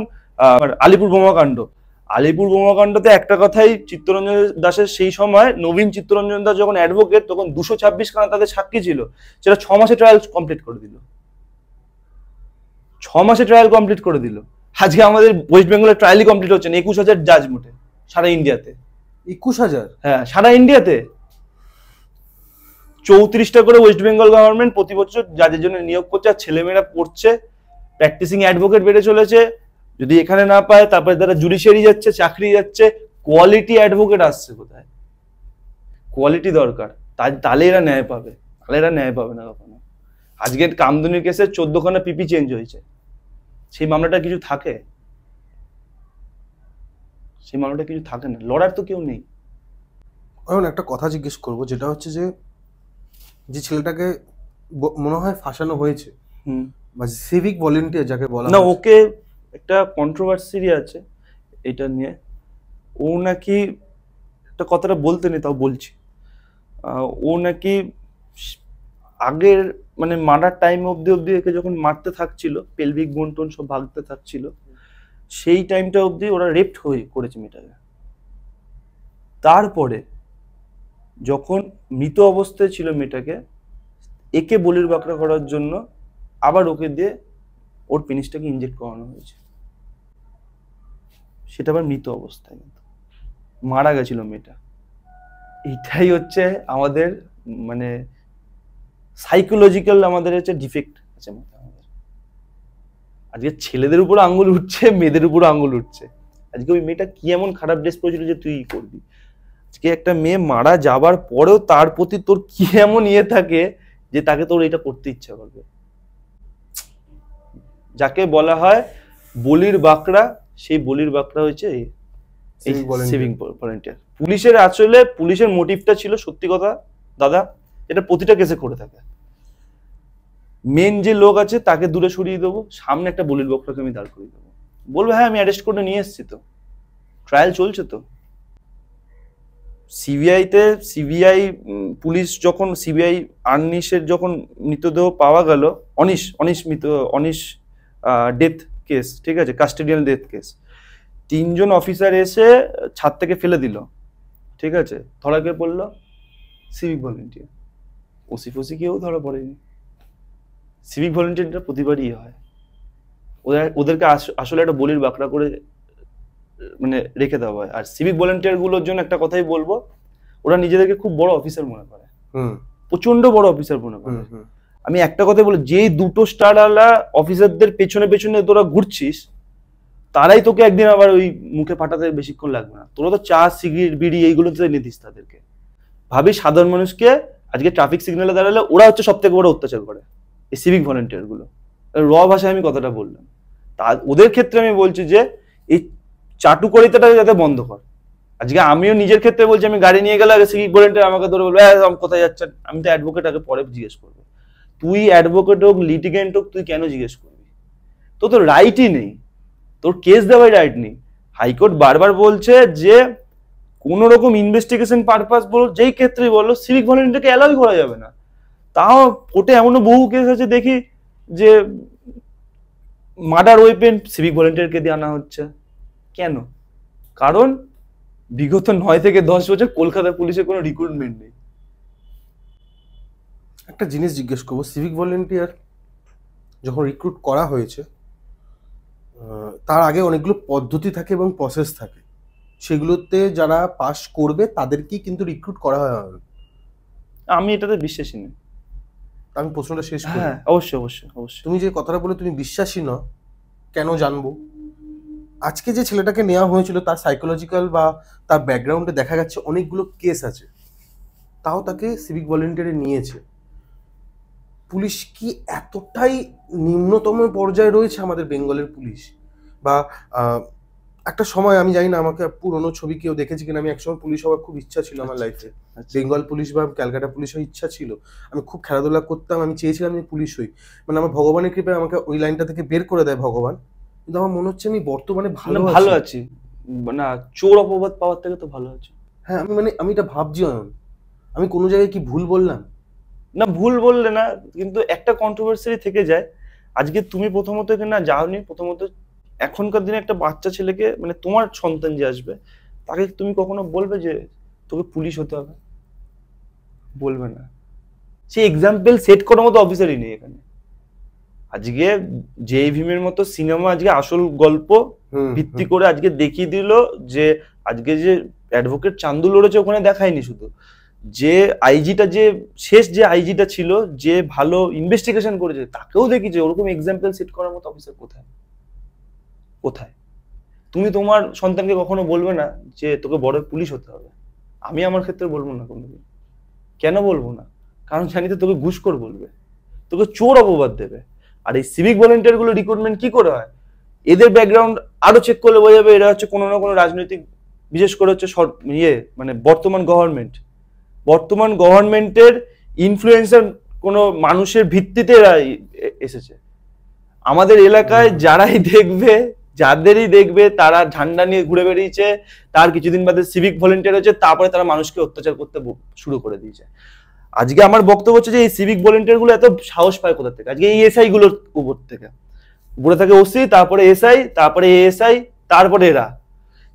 আলিপুর বোমাকাণ্ডতে একটা কথাই, চিত্তরঞ্জন দাসের সেই সময়, নবীন চিত্তরঞ্জন দাস যখন অ্যাডভোকেট, তখন 226 খানা তাদের সাক্ষী ছিল, সেটা 6 মাসে ট্রায়াল কমপ্লিট করে দিল। 6 মাসে ট্রায়াল কমপ্লিট করে দিল। আজকে আমাদের ওয়েস্ট বেঙ্গলের ট্রায়ালই কমপ্লিট হচ্ছে না। 21,000 জাজ মোটে সারা ইন্ডিয়াতে। 21,000? হ্যাঁ, সারা ইন্ডিয়াতে 34টা করে ওয়েস্ট বেঙ্গল গভর্নমেন্ট প্রতি বছর জাজের জন্য নিয়োগ করছে। আর ছেলেমেয়েরা পড়ছে, প্র্যাকটিসিং অ্যাডভোকেট বেড়ে চলেছে। যদি এখানে না পায়, তারপরে তারা জুডিশিয়ারি যাচ্ছে, চাকরি যাচ্ছে। কোয়ালিটি অ্যাডভোকেট আসছে কোথায়? কোয়ালিটি দরকার, তাহলে এরা ন্যায় পাবে, তাহলে এরা ন্যায় পাবে না কখনো। আজকের কামদুনির কেসে 14খানা পিপি চেঞ্জ হয়েছে, সেই মামলাটা কিছু থাকে? সেই মামলাটা কিছু থাকে না, লড়ার তো কেউ নেই। এখন একটা কথা জিজ্ঞেস করবো, যেটা হচ্ছে যে ছেলেটাকে মনে হয় ফাঁসানো হয়েছে, বা সিভিক ভলেন্টিয়ার যাকে বলা না, ওকে একটা কন্ট্রোভার্সি আছে এটা নিয়ে। ও নাকি, একটা কথাটা বলতে নেই তাও বলছি, ও নাকি আগের মানে মারার টাইম অবধি একে যখন মারতে থাকছিল, পেলভিক বোন টোন সব ভাগতে থাকছিল, সেই টাইমটা অবধি ওরা রেপ্ট করেছে মেয়েটাকে। তারপরে যখন মৃত অবস্থায় ছিল মেয়েটাকে, একে বলির বাঁকড়া করার জন্য আবার ওকে দিয়ে ওর পেনিসটাকে ইনজেক্ট করানো হয়েছে। সেটা আবার মৃত অবস্থায়, কিন্তু মারা গেছিল মেয়েটা। এটাই হচ্ছে আমাদের মানে সাইকোলজিক্যাল আমাদের হচ্ছে ডিফেক্ট আছে আমাদের। আজকে ছেলেদের উপর আঙ্গুল উঠছে, মেয়েদের উপর আঙ্গুল উঠছে। আজকে ওই মেয়েটা কি এমন খারাপ ড্রেস পরেছিল যে তুই করবি? আজকে একটা মেয়ে মারা যাবার পরেও তার প্রতি তোর কি এমন ইয়ে থাকে যে তাকে তোর এটা করতে ইচ্ছা করবে। যাকে বলা হয় বলির বাঁকড়া, সেই বলির বাঁকড়া হচ্ছে সিভিক ভলেন্টিয়ার। পুলিশের আসলে পুলিশের মোটিভটা ছিল সত্যি কথা দাদা, এটা প্রতিটা কেসে করে থাকে। মেন যে লোক আছে তাকে দূরে সরিয়ে দেবো, সামনে একটা বলির বকরাকে আমি দাঁড় করিয়ে দেবো, বলবো হ্যাঁ আমি অ্যারেস্ট করে নিয়ে এসেছি, তো ট্রায়াল চলছে। তো সিবিআই পুলিশ যখন সিবিআই আর্নিশের যখন মৃতদেহ পাওয়া গেল, অনিশ ডেথ কেস, ঠিক আছে, কাস্টোডিয়াল ডেথ কেস, 3 জন অফিসার এসে ছাদ থেকে ফেলে দিল, ঠিক আছে, ধরা কে পড়লো? Civic volunteer. ওসি কেউ ধরা পড়েনি। সিভিক ভলেন্টিয়ারটা প্রতিবারই হয়, ওদেরকে আসলে একটা বলির বাঁকড়া করে মানে রেখে দেওয়া হয়। আর সিভিক ভলেন্টিয়ার গুলোর জন্য একটা কথাই বলবো, ওরা নিজেদেরকে খুব বড় অফিসার মনে করে, প্রচন্ড বড় অফিসার মনে করে। আমি একটা কথা বলি, যে 2 স্টারওয়ালা অফিসারদের পেছনে পেছনে তোরা ঘুরছিস, তারাই তোকে একদিন আবার ওই মুখে ফাটাতে বেশিক্ষণ লাগবে না। তোরা তো চা সিগারেট বিড়ি এইগুলোতে নিতিস তাদেরকে। ভাবি সাধারণ মানুষকে আজকে ট্রাফিক সিগন্যালে দাঁড়ালে ওরা হচ্ছে সব থেকে বড় অত্যাচার করে, এই সিভিক ভলেন্টিয়ার গুলো। র ভাষায় আমি কথাটা বললাম। তা ওদের ক্ষেত্রে আমি বলছি যে এই চাটুকরিতাটা যাতে বন্ধ কর। আজকে আমিও নিজের ক্ষেত্রে বলছি, আমি গাড়ি নিয়ে গেলে আগে সিভিক ভলেন্টিয়ার আমাকে ধরে বলবে কোথায় যাচ্ছেন, আমি তো অ্যাডভোকেট, আগে পরে জিজ্ঞেস করবো। তুই অ্যাডভোকেট হোক লিটিগেন্ট হোক, তুই কেন জিজ্ঞেস করবি? তোর তো রাইটই নেই, তোর কেস দেওয়ার রাইট নেই। হাইকোর্ট বারবার বলছে যে কোন রকম ইনভেস্টিগেশন পারপাস বলো, যেই ক্ষেত্রে বলো, সিভিক ভলেন্টিয়ারকে অ্যালাউ করা যাবে না। তাও কোর্টে এমনও বহু কেস আছে দেখি যে মার্ডার ওয়েপেন সিভিক ভলেন্টিয়ারকে দিয়ে আনা হচ্ছে। কেন? কারণ বিগত 9 থেকে 10 বছর কলকাতা পুলিশের কোনো রিক্রুটমেন্ট নেই। একটা জিনিস জিজ্ঞেস করবো, সিভিক ভলেন্টিয়ার যখন রিক্রুট করা হয়েছে তার আগে অনেকগুলো পদ্ধতি থাকে এবং প্রসেস থাকে, সেগুলোতে যারা পাস করবে তাদেরকেই কিন্তু রিক্রুট করা হয়। আমি এটাতে বিশ্বাসী নই। আমি প্রশ্নটা শেষ করি। হ্যাঁ অবশ্যই অবশ্যই অবশ্যই। তুমি যে কথাটা বলে তুমি বিশ্বাসী নও, কেন জানবো? আজকে যে ছেলেটাকে নেওয়া হয়েছিল তার সাইকোলজিক্যাল বা তার ব্যাকগ্রাউন্ডে দেখা যাচ্ছে অনেকগুলো কেস আছে, তাও তাকে সিভিক ভলেন্টিয়ারে নিয়েছে। পুলিশ কি এতটাই নিম্নতম পর্যায়ে রয়েছে আমাদের বেঙ্গলের পুলিশ? বা একটা সময়, আমি জানি না আমাকে পুরোনো ছবি কেউ দেখেছি কিনা, আমি একসময় পুলিশ হওয়ার খুব ইচ্ছা ছিল আমার লাইফে। বেঙ্গল পুলিশ বা ক্যালকাটা পুলিশ হওয়ার ইচ্ছা ছিল। আমি খুব খেলাধুলা করতাম, আমি চেয়েছিলাম আমি পুলিশ হই। মানে আমার ভগবানের কৃপায় আমাকে ওই লাইনটা থেকে বের করে দেয় ভগবান। কিন্তু আমার মনে হচ্ছে আমি বর্তমানে ভালো আছি না, চোর অপবাদ পাওয়ার থেকে তো ভালো আছি। হ্যাঁ আমি এটা ভাবছি, আমি কোনো জায়গায় কি ভুল বললাম? না ভুল বললে না, কিন্তু একটা কন্ট্রোভার্সি থেকে যায়। আজকে তুমি প্রথমত না যাওনি, প্রথমত এখনকার দিনে একটা বাচ্চা ছেলেকে, মানে তোমার সন্তান যে আসবে, তাকে তুমি কখনো বলবে যে তোকে পুলিশ হতে হবে? বলবে না। সেই এক্সাম্পল সেট করার মতো অফিসারই নেই এখানে। আজকে জে ভীমের মতো সিনেমা আজকে আসল গল্প ভিত্তি করে আজকে দেখিয়ে দিল যে আজকে যে অ্যাডভোকেট চান্দু লড়েছে ওখানে দেখায়নি শুধু, যে আইজিটা, যে শেষ যে আইজিটা ছিল, যে ভালো ইনভেস্টিগেশন করেছে, তাকেও দেখিয়েছে। ওরকম এক্সাম্পল সেট করার মতো অফিসার কোথায়? কোথায়? তুমি তোমার সন্তানকে কখনো বলবে না যে তোকে বড় পুলিশ হতে হবে। আমি আমার ক্ষেত্রে বলবো না কোনোদিন। কেন বলবো না? কারণ জানি তো তোকে ঘুষখোর বলবে, তোকে চোর অপবাদ দেবে। আর এই সিভিক ভলেন্টিয়ার গুলো রিক্রুটমেন্ট কি করে হয়? এদের ব্যাকগ্রাউন্ড আরো চেক করলে বোঝা যাবে এরা হচ্ছে কোনো না কোনো রাজনৈতিক, বিশেষ করে হচ্ছে মানে বর্তমান গভর্নমেন্টের ইনফ্লুয়েন্সার কোন মানুষের ভিত্তিতে এরা এসেছে। আমাদের এলাকায় যাদেরই দেখবে তারা ঝান্ডা নিয়ে ঘুরে বেরিয়েছে, তার কিছুদিন বাদে সিভিক ভলেন্টিয়ার হচ্ছে, তারপরে তারা মানুষকে অত্যাচার করতে শুরু করে দিয়েছে। আজকে আমার বক্তব্য হচ্ছে যে এই সিভিক ভলেন্টিয়ার গুলো এত সাহস পায় কোথা থেকে? আজকে এই এসআই গুলোর উপর থেকে, উপরে থাকে ওসি, তারপরে এসআই, তারপরে এএসআই, তারপরে এরা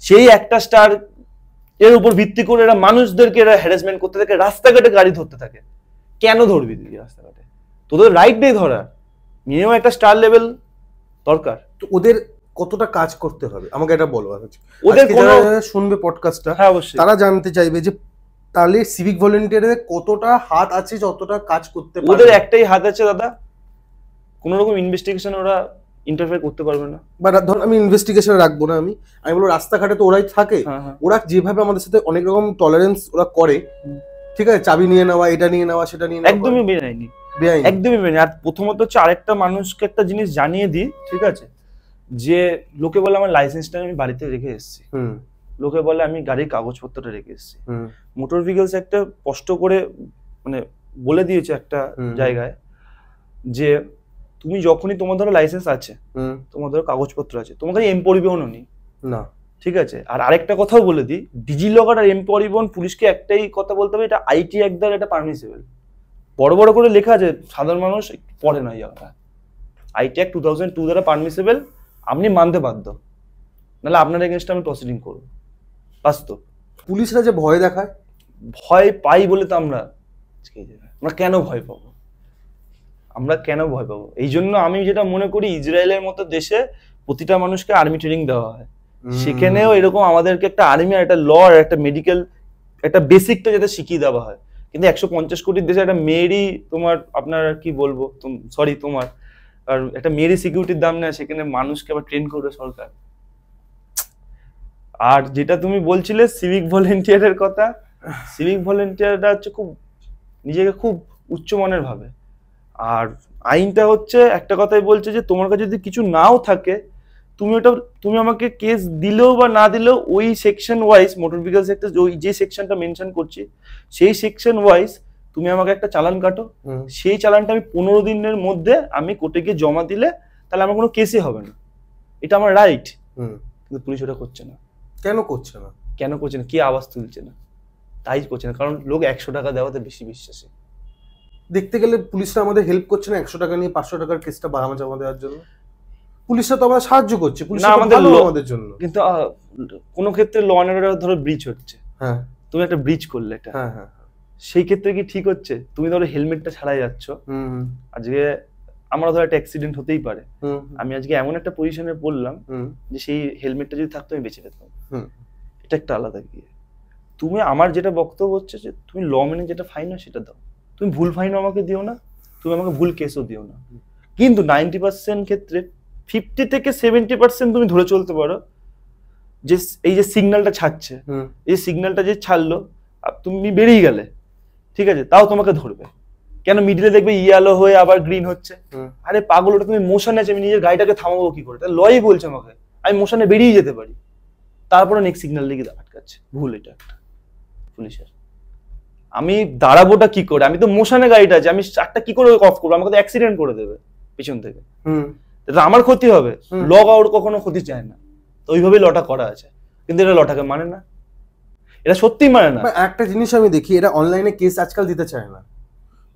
সেই একটা স্টার এর উপর ভিত্তি করে এরা মানুষদেরকে এরা হ্যারাসমেন্ট করতে থাকে, রাস্তাঘাটে গাড়ি ধরতে থাকে। কেন ধরবি তুই রাস্তাঘাটে? তোদের রাইট নেই ধরার, মিনিমাম একটা স্টার লেভেল দরকার। তো ওদের কতটা কাজ করতে হবে আমাকে এটা বলো। ওদের আজকে কোনো যারা শুনবে পডকাস্টটা, হ্যাঁ অবশ্যই তারা জানতে চাইবে যে তাহলে সিভিক ভলেন্টিয়ারের কতটা হাত আছে, যতটা কাজ করতে পারবে। ওদের একটাই হাত আছে দাদা, কোন রকম ইনভেস্টিগেশন ওরা ইন্টারফেয়ার করতে পারবে না। বাট ধর আমি ইনভেস্টিগেশন রাখবো না, আমি বলবো রাস্তাঘাটে তো ওরাই থাকে, হ্যাঁ হ্যাঁ ওরা যেভাবে আমাদের সাথে অনেক রকম টলারেন্স ওরা করে, ঠিক আছে, চাবি নিয়ে নেওয়া, এটা নিয়ে নেওয়া, সেটা নিয়ে নেওয়া, একদমই বেআইনি, বেআইনি। একদমই বেআইনি। আর প্রথমত হচ্ছে আরেকটা মানুষকে একটা জিনিস জানিয়ে দিই, ঠিক আছে, যে লোকে বলে আমার লাইসেন্সটা আমি বাড়িতে রেখে এসেছি, লোকে বলে আমি গাড়ির কাগজপত্রটা রেখে এসেছি। মোটর ভেহিকলস একটা স্পষ্ট করে মানে বলে দিয়েছে একটা জায়গায় যে তুমি যখনই তোমার ধরো লাইসেন্স আছে, তোমার ধরো কাগজপত্র আছে, তোমার কাছে এম পরিবহনও নেই না, ঠিক আছে। আর আরেকটা কথাও বলে দিই, ডিজি লকার আর এম পরিবহন পুলিশকে একটাই কথা বলতে হবে, এটা আইটি অ্যাক্ট দ্বারা এটা পারমিসিবল। বড় বড় করে লেখা আছে, সাধারণ মানুষ পড়ে না জায়গাটা। আইটি অ্যাক্ট 2002 দ্বারা পারমিসিবল, আপনি মানতে বাধ্য, নাহলে আপনার এগেনস্টে আমি প্রসিডিং করবো। বাস্তব পুলিশরা যে ভয় দেখায়, ভয় পাই বলে তো আমরা কেন ভয় পাবো, আমরা কেন ভয় পাবো? এই জন্য আমি যেটা মনে করি, ইসরায়েলের মতো দেশে প্রতিটা মানুষকে আর্মি ট্রেনিং দেওয়া হয়, সেখানেও এরকম আমাদেরকে একটা আর্মি আর একটা ল আর একটা মেডিকেল একটা বেসিকটা যাতে শিখিয়ে দেওয়া হয়। কিন্তু 150 কোটির দেশে একটা মেয়েরই তোমার আপনার কি বলবো সরি তোমার আর একটা মেয়েরই সিকিউরিটির দাম নেয়, সেখানে মানুষকে আবার ট্রেন করবে সরকার। আর যেটা তুমি বলছিলে সিভিক ভলেন্টিয়ারের কথা, সিভিক ভলেন্টিয়াররা হচ্ছে খুব নিজেকে খুব উচ্চমানের ভাবে, আর আইনটা হচ্ছে একটা কথাই বলছে যে তোমার কাছে যদি কিছু নাও থাকে, তুমি আমাকে কেস দিলেও বা না দিলেও ওই section wise, motor vehicle sector ওই যে সেকশনটা মেনশন করছি সেই সেকশন ওয়াইজ তুমি আমাকে একটা চালান কাটো, সেই চালানটা আমি 15 দিনের মধ্যে আমি কোর্টে গিয়ে জমা দিলে তাহলে আমার কোনো কেসই হবে না, এটা আমার রাইট। কিন্তু পুলিশ ওটা করছে না। কেন করছে না? কেন করছে না? কে আওয়াজ তুলছে না? তাই করছে না, কারণ লোক 100 টাকা দেওয়াতে বেশি বিশ্বাসী। দেখতে গেলে পুলিশরা আমাদের হেল্প করছে না 100 টাকা নিয়ে 500 টাকার কেসটা বাড়ানো জমা দেওয়ার জন্য। পুলিশরা তো আমাদের সাহায্য করছে, পুলিশরা আমাদের জন্য। কিন্তু কোনো ক্ষেত্রে ল অ্যান্ড অর্ডার ধরো ব্রিচ হচ্ছে, হ্যাঁ তুমি একটা ব্রিচ করলে এটা, হ্যাঁ হ্যাঁ, সেই ক্ষেত্রে কি ঠিক হচ্ছে? তুমি ধরো হেলমেটটা ছাড়াই যাচ্ছ, আজকে আমার ধরো একটা অ্যাক্সিডেন্ট হতেই পারে, আমি আজকে এমন একটা পজিশনে পড়লাম যে সেই হেলমেটটা যদি থাকতো আমি বেঁচে যেতাম, এটা একটা আলাদা গিয়ে। তুমি আমার যেটা বক্তব্য হচ্ছে যে তুমি ল মেনে যেটা ফাইন হয় সেটা দাও, তুমি ভুল ফাইনও আমাকে দিও না, তুমি আমাকে ভুল কেসও দিও না। কিন্তু 90% ক্ষেত্রে 50 থেকে 70% তুমি ধরে চলতে পারো যে এই যে সিগন্যালটা ছাড়ছে, এই সিগন্যালটা যে ছাড়লো তুমি বেরিয়ে গেলে, ঠিক আছে, তাও তোমাকে ধরবে কেন? মিডিলে দেখবে ইয়েলো হয়ে আবার গ্রিন হচ্ছে, আরে পাগল, ওটা তুমি মোশনে আছে, আমি নিজের গাড়িটাকে থামাবো কি করে? লই বলছে আমাকে আমি মোশনে বেরিয়ে যেতে পারি, তারপরে নেক্সট সিগন্যাল দিকে আটকাচ্ছে। ভুল এটা একটা পুলিশের। আমি দাঁড়াবোটা কি করে? আমি তো মোশনে গাড়িটা আছে, আমি চারটা কি করে অফ করবো? আমাকে তো অ্যাক্সিডেন্ট করে দেবে পিছন থেকে, আমার ক্ষতি হবে। ল আউট কখনো ক্ষতি চায় না, তো ওইভাবেই লটা করা আছে, কিন্তু এটা লটাকে মানে না, এটা সত্যি মানে না। একটা জিনিস আমি দেখি, এটা অনলাইনে কেস আজকাল দিতে চায় না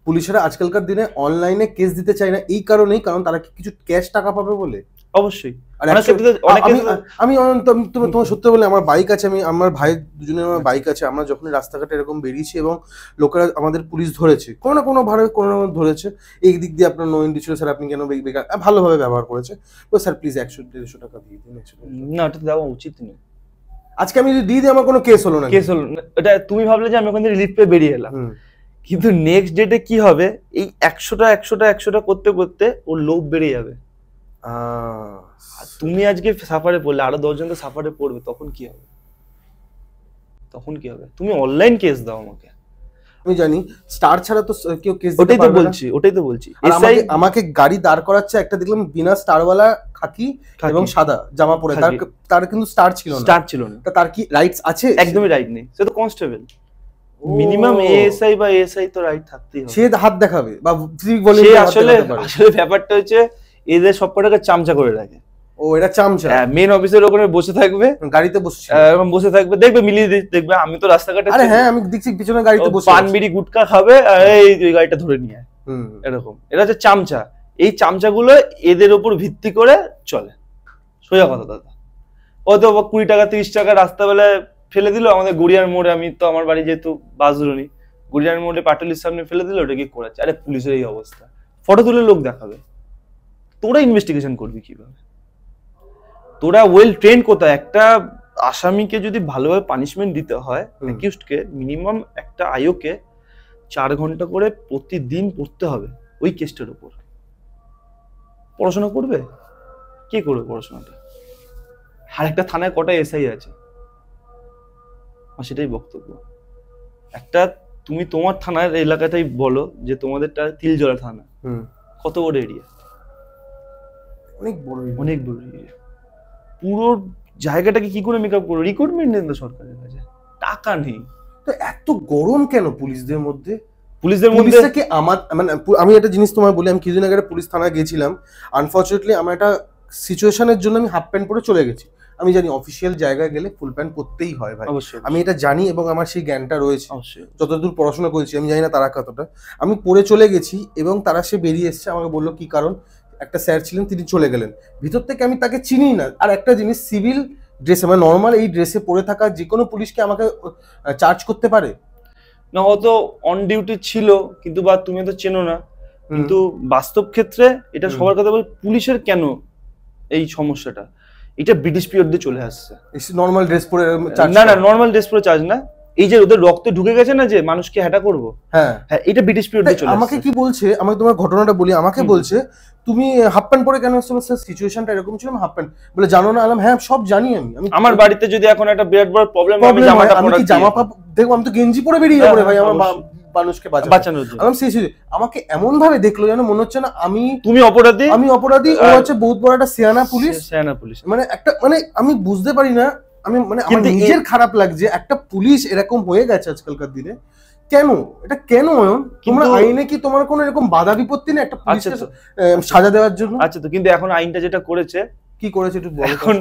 পুলিশেরা, আজকালকার দিনে অনলাইনে কেস দিতে চায় না এই কারণেই, কারণ তারা কিছু ক্যাশ টাকা পাবে বলে। অবশ্যই আমি তোমার সত্যি বলে, আমার বাইক আছে, আমি আমার ভাই দুজনের আমার বাইক আছে, আমরা যখন রাস্তাঘাটে এরকম বেরিয়েছি এবং লোকেরা আমাদের পুলিশ ধরেছে, কোনো না কোনো ভাবে কোনো ধরেছে, এই দিক দিয়ে আপনার নো এন্ট্রি ছিল স্যার, আপনি কেন বেকার, ভালোভাবে ব্যবহার করেছে, স্যার প্লিজ 100-150 টাকা দিয়ে দিন। না, এটা দেওয়া উচিত নেই। আজকে আমি যদি দিয়ে দিই আমার কোনো কেস হলো না, এটা তুমি ভাবলে যে আমি ওখান থেকে রিলিফ পেয়ে বেরিয়ে এলাম, কিন্তু নেক্সট ডেটে কি হবে? এই 100টা করতে করতে ওর লোভ বেড়ে যাবে। তুমি আজকে সাফারে পড়লে, আরো 10 জন তো সাফারে পড়বে, তখন কি হবে? তুমি অনলাইন কেস দাও আমাকে। আমি জানি স্টার ছাড়া তো কেউ কেস দিতে পারবে না। ওটাই তো বলছি। আমাকে গাড়ি দাঁড় করাচ্ছে, একটা দেখলাম বিনা স্টারওয়ালা খাকি এবং সাদা জামা পরে, তার কিন্তু স্টার ছিল না। তার কি রাইটস আছে? একদমই রাইট নেই, সে তো কনস্টেবল। মিনিমাম এএসআই বা এএসআই তো রাইট থাকতেই হবে। সে হাত দেখাবে বা আসলে ব্যাপারটা হচ্ছে এদের সবকটাকে চামচা করে রাখে। ও, এটা চামচা। মেন অফিসের ওখানে বসে থাকবে, গাড়িতে বসে থাকবে, দেখবে মিলিয়ে দেখবে। আমি তো রাস্তাঘাটে, আরে হ্যাঁ আমি দেখছি পিছনে গাড়িতে বসে পান বিড়ি গুটকা খাবে, এই গাড়িটা ধরে নিয়ে এরকম। এটা হচ্ছে চামচা। এই চামচাগুলো এদের উপর ভিত্তি করে চলে, সোজা কথা দাদা। ও তো 20 টাকা 30 টাকা রাস্তাবেলায় ফেলে দিল আমাদের গড়িয়ার মোড়ে, আমি তো আমার বাড়ি যেহেতু বাসরুনি, গড়িয়ার মোড়ে পাটুলির সামনে ফেলে দিল, ওটা কি করেছে? আরে পুলিশের এই অবস্থা, ফটো তুলে লোক দেখাবে, তোরা ইনভেস্টিগেশন করবি কিভাবে? তোরা ওয়েল ট্রেন কোথায়? একটা আসামিকে যদি ভালোভাবে পানিশমেন্ট দিতে হয়, অ্যাকিউজডকে মিনিমাম একটা আয়োকে 4 ঘন্টা করে প্রতিদিন পড়তে হবে ওই কেসটার উপর। পড়াশোনা করবে? কে করবে পড়াশোনাটা? আর একটা থানায় কটা এসআই আছে? সেটাই বক্তব্য। একটা তুমি তোমার থানার এলাকাটাই বলো যে তোমাদেরটা তিলজলা থানা, কত বড় এরিয়া? অনেক বড়, অনেক বড় এরিয়া। পুরো জায়গাটাকে কি করে মেকআপ করো? রিক্রুটমেন্ট নেই তো সরকারের কাছে, টাকা নেই। তো এত গরম কেন পুলিশদের মধ্যে? মধ্যে কি আমার মানে আমি একটা জিনিস তোমায় বলি, আমি কিছুদিন আগে পুলিশ থানায় গেছিলাম। আনফরচুনেটলি আমার একটা সিচুয়েশনের জন্য আমি হাফ প্যান্ট পরে চলে গেছি। আমি জানি অফিসিয়াল জায়গায় গেলে ফুল প্যান্ট পরতেই হয় ভাই, আমি এটা জানি এবং আমার সেই জ্ঞানটা রয়েছে। যতদূর পড়াশোনা করেছি আমি জানি না তারা কতটা। আমি পরে চলে গেছি এবং তারা সে বেরিয়ে এসছে, আমাকে বললো কি কারণ। একটা স্যার ছিলেন, তিনি চলে গেলেন। ভিতর থেকে আমি তাকে চিনি না। আর একটা জিনিস, সিভিল ড্রেসে মানে নর্মাল এই ড্রেসে পরে থাকা যে কোনো পুলিশকে আমাকে চার্জ করতে পারে না? হয়তো অন ডিউটি ছিল, কিন্তু বা তুমি তো চেনো না। কিন্তু বাস্তব ক্ষেত্রে এটা সবার কথা বল, পুলিশের কেন এই সমস্যাটা? এটা ব্রিটিশ পিরিয়ড দিয়ে চলে আসছে। নর্মাল ড্রেস পরে না, নর্মাল ড্রেস পরে চার্জ না। এই যে ওদের রক্তে ঢুকে গেছে না যে মানুষকে হ্যাটা করবো, হ্যাঁ, এটা ব্রিটিশ পিরিয়ড দিয়ে চলে আসছে। আমাকে কি বলছে, আমাকে তোমার ঘটনাটা বলি। আমাকে বলছে তুমি হাফ প্যান্ট পরে কেন আসছো? স্যার সিচুয়েশনটা এরকম ছিল, হাফ প্যান্ট বলে জানো না? আলাম হ্যাঁ সব জানি আমি। আমার বাড়িতে যদি এখন একটা বিরাট বড় প্রবলেম, আমি জামা দেখো, আমি তো গেঞ্জি পরে বেরিয়ে যাবো ভাই আমার মানুষকে বাঁচানোর জন্য। আমাকে এমন ভাবে দেখলো যেন মনে হচ্ছে না তুমি অপরাধী, ও হচ্ছে বহুত বড় একটা সিয়ানা পুলিশ। মানে একটা মানে আমি বুঝতে পারি না, আমি মানে আমার নিজের খারাপ লাগছে একটা পুলিশ এরকম হয়ে গেছে আজকালকার দিনে। কেন এটা কেন? তোমরা আইনে কি তোমার কোনো এরকম বাধা বিপত্তি নেই একটা পুলিশকে সাজা দেওয়ার জন্য? আচ্ছা, তো কিন্তু এখন আইনটা যেটা করেছে, কি করেছে একটু বলো। এখন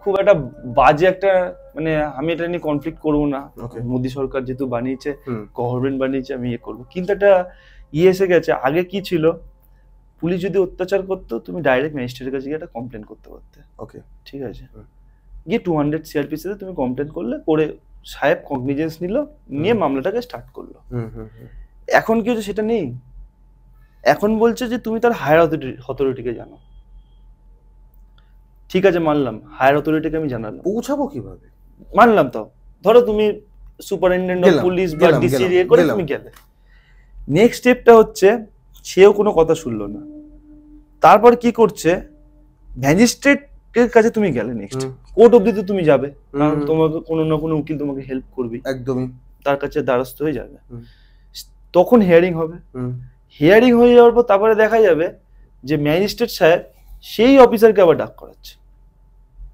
খুব একটা বাজে একটা, মানে আমি এটা নিয়ে কনফ্লিক্ট করবো না। মোদী সরকার যেহেতু বানিয়েছে, গভর্নমেন্ট বানিয়েছে, আমি করবো। কিন্তু একটা এসে গেছে। আগে কি ছিল, পুলিশ যদি অত্যাচার করতো তুমি ডাইরেক্ট ম্যাজিস্ট্রেটের কাছে গিয়ে একটা কমপ্লেন করতে পারতে। ওকে, ঠিক আছে, গিয়ে 200 সিআরপিসিতে তুমি কমপ্লেন করলে, করে সাহেব কগনিজেন্স নিল, নিয়ে মামলাটাকে স্টার্ট করলো। এখন কি হচ্ছে সেটা নেই। এখন বলছে যে তুমি তার হায়ার অথরিটিকে জানো। ঠিক আছে, মানলাম, হায়ার অথরিটিকে আমি জানালাম, পৌঁছাবো কিভাবে? মানলাম। তো ধরো তুমি সুপারিনটেন্ডেন্ট অফ পুলিশ বা ডিসি করে তুমি গেলে, নেক্সট স্টেপটা হচ্ছে সেও কোনো কথা শুনলো না। তারপর কি করছে, ম্যাজিস্ট্রেটের কাছে তুমি গেলে, নেক্সট কোর্ট অবধি তো তুমি যাবে, কারণ তোমাকে কোনো না কোনো উকিল তোমাকে হেল্প করবে, একদমই তার কাছে দ্বারস্থ হয়ে যাবে। তখন হিয়ারিং হবে। হিয়ারিং হয়ে যাওয়ার পর তারপরে দেখা যাবে যে ম্যাজিস্ট্রেট সাহেব সেই অফিসারকে আবার ডাক করাচ্ছে,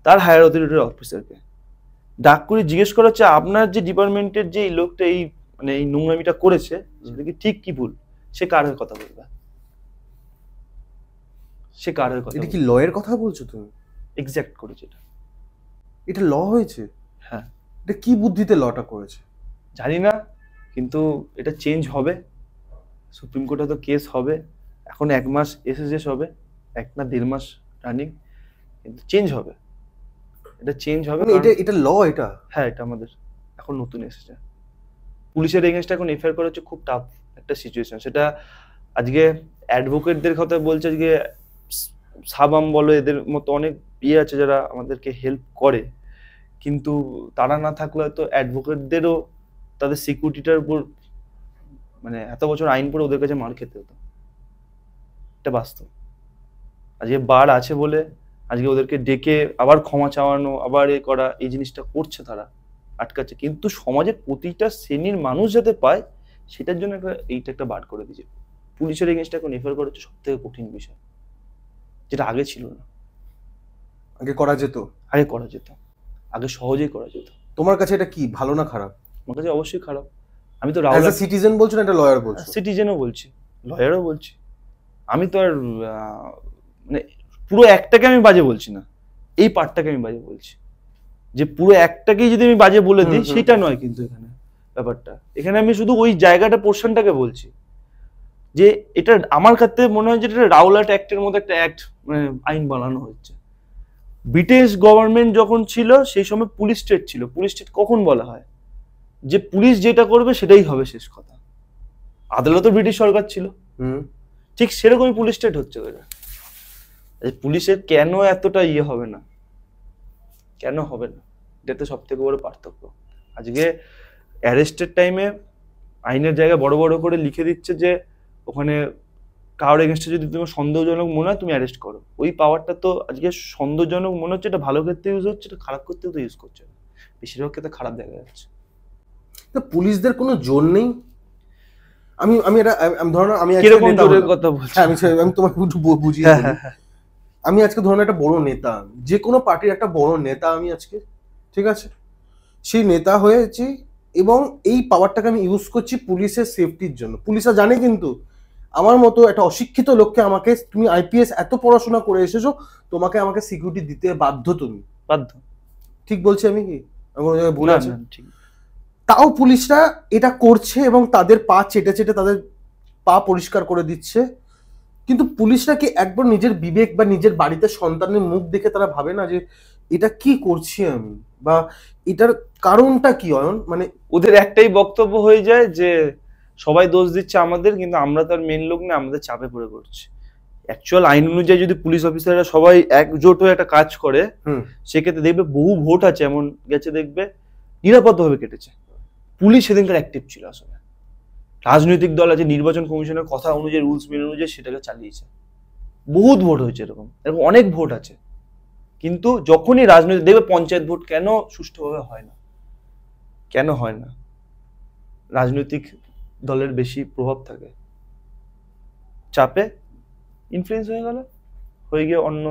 তার হায়ার অথরিটির অফিসারকে ডাক করে জিজ্ঞেস করা হচ্ছে আপনার যে ডিপার্টমেন্টের যে লোকটা এই মানে এই নোংরামিটা করেছে সেটা কি ঠিক কি ভুল, সে কার হয়ে কথা বলবে, সে কার হয়ে কথা। এটা কি লয়ের কথা বলছো তুমি? এক্স্যাক্ট করেছে এটা ল হয়েছে। হ্যাঁ, এটা কি বুদ্ধিতে লটা করেছে জানি না, কিন্তু এটা চেঞ্জ হবে। সুপ্রিম কোর্টে তো কেস হবে, এখন 1 মাস এসএসএস হবে, 1 না 1.5 মাস রানিং, কিন্তু চেঞ্জ হবে। এটা চেঞ্জ হবে। এটা ল? এটা হ্যাঁ, এটা আমাদের এখন নতুন এসেছে। পুলিশের এগেইনস্টে এখন এফআইআর করা হচ্ছে, খুব টাফ একটা সিচুয়েশন। সেটা আজকে অ্যাডভোকেটদের কথা বলছে, আজকে সাবাম বলো, এদের মতো অনেক আছে যারা আমাদেরকে হেল্প করে, কিন্তু তারা না থাকলে হয়তো অ্যাডভোকেটদেরও তাদের সিকিউরিটিটার উপর মানে এত বছর আইন পড়ে ওদের কাছে মার খেতে হতো। এটা বাস্তব। আজকে বার আছে বলে আজকে ওদেরকে ডেকে আবার ক্ষমা চাওয়ানো, আবার এ করা, এই জিনিসটা করছে, তারা আটকাচ্ছে। কিন্তু সমাজের প্রতিটা শ্রেণীর মানুষ যাতে পায় সেটার জন্য এইটা একটা বার করে দিয়েছে। পুলিশের এগেইনস্টে এখন এফআইআর করা হচ্ছে সব থেকে কঠিন বিষয়, যেটা আগে ছিল না। আগে করা যেত, আগে সহজেই করা যেত। তোমার কাছে এটা কি ভালো না খারাপ? আমার কাছে অবশ্যই খারাপ। আমি তো সিটিজেন বলছো না, এটা লয়ার বলছো? সিটিজেনও বলছি, লয়ারও বলছি। আমি তো আর মানে পুরো একটাকে আমি বাজে বলছি না, এই পার্টটাকে আমি বাজে বলছি। যে পুরো একটাকেই যদি আমি বাজে বলে দিই সেটা নয়, কিন্তু এখানে ব্যাপারটা, এখানে আমি শুধু ওই জায়গাটা পোর্শনটাকে বলছি যে এটা আমার কাছে মনে হয় যে এটা রাওলাট অ্যাক্টের মধ্যে একটা অ্যাক্ট মানে আইন বানানো হচ্ছে। ব্রিটিশ গভর্নমেন্ট যখন ছিল সেই সময় পুলিশ স্টেট ছিল। পুলিশ স্টেট কখন বলা হয় যে পুলিশ যেটা করবে সেটাই হবে, শেষ কথা। আদালতও ব্রিটিশ সরকার ছিল, ঠিক সেরকমই পুলিশ স্টেট হচ্ছে। পুলিশের কেন এতটা ইয়ে হবে না, কেন হবে না? এটাতে সব থেকে বড় পার্থক্য। আজকে অ্যারেস্টের টাইমে আইনের জায়গায় বড় বড় করে লিখে দিচ্ছে যে ওখানে কারোর এগেনস্টে যদি তোমার সন্দেহজনক মনে হয় তুমি অ্যারেস্ট করো। ওই পাওয়ারটা তো আজকে সন্দেহজনক মনে হচ্ছে, এটা ভালো ক্ষেত্রে ইউজ হচ্ছে, এটা খারাপ ক্ষেত্রেও তো ইউজ করছে না, বেশিরভাগ ক্ষেত্রে খারাপ দেখা যাচ্ছে। তো পুলিশদের কোনো জোর নেই? আমি আমি এটা আমি ধরো না, আমি আজকে কিরকম নেতা জোরের হলাম। কথা বলছি? হ্যাঁ, আমি তোমাকে একটু বুঝিয়ে বলি। আমি আজকে ধরুন একটা বড় নেতা, যে কোনো পার্টির একটা বড় নেতা আমি আজকে, ঠিক আছে, সেই নেতা হয়েছি এবং এই পাওয়ারটাকে আমি ইউজ করছি পুলিশের সেফটির জন্য। পুলিশরা জানে কিন্তু আমার মতো একটা অশিক্ষিত লোককে আমাকে, তুমি আইপিএস এত পড়াশোনা করে এসেছো, তোমাকে আমাকে সিকিউরিটি দিতে বাধ্য। তুমি বাধ্য। ঠিক বলছি আমি কি? আমার কোনো জায়গায় ভুল না আছে? না ঠিক। তাও পুলিশরা এটা করছে এবং তাদের পা চেটে চেটে তাদের পা পরিষ্কার করে দিচ্ছে। কিন্তু পুলিশরা কি একবার নিজের বিবেক বা নিজের বাড়িতে সন্তানের মুখ দেখে তারা ভাবে না যে এটা কি করছি আমি, বা এটার কারণটা কি? অয়ন, মানে ওদের একটাই বক্তব্য হয়ে যায় যে সবাই দোষ দিচ্ছে আমাদের, কিন্তু আমরা তার মেন লোক না, আমাদের চাপে পড়ে করছি। অ্যাকচুয়াল আইন অনুযায়ী যদি পুলিশ অফিসাররা সবাই একজোট হয়ে একটা কাজ করে, সেক্ষেত্রে দেখবে বহু ভোট আছে এমন গেছে, দেখবে নিরাপদভাবে কেটেছে। পুলিশ সেদিনকার অ্যাক্টিভ ছিল আসলে। রাজনৈতিক দল আছে, নির্বাচন কমিশনের কথা অনুযায়ী, রুলস মেনে অনুযায়ী সেটাকে চালিয়েছে। বহুত ভোট হয়েছে, এরকম এরকম অনেক ভোট আছে। কিন্তু যখনই রাজনৈতিক দেখবে পঞ্চায়েত ভোট কেন সুষ্ঠুভাবে হয় না, কেন হয় না? রাজনৈতিক দলের বেশি প্রভাব থাকে, চাপে ইনফ্লুয়েন্স হয়ে গিয়ে অন্য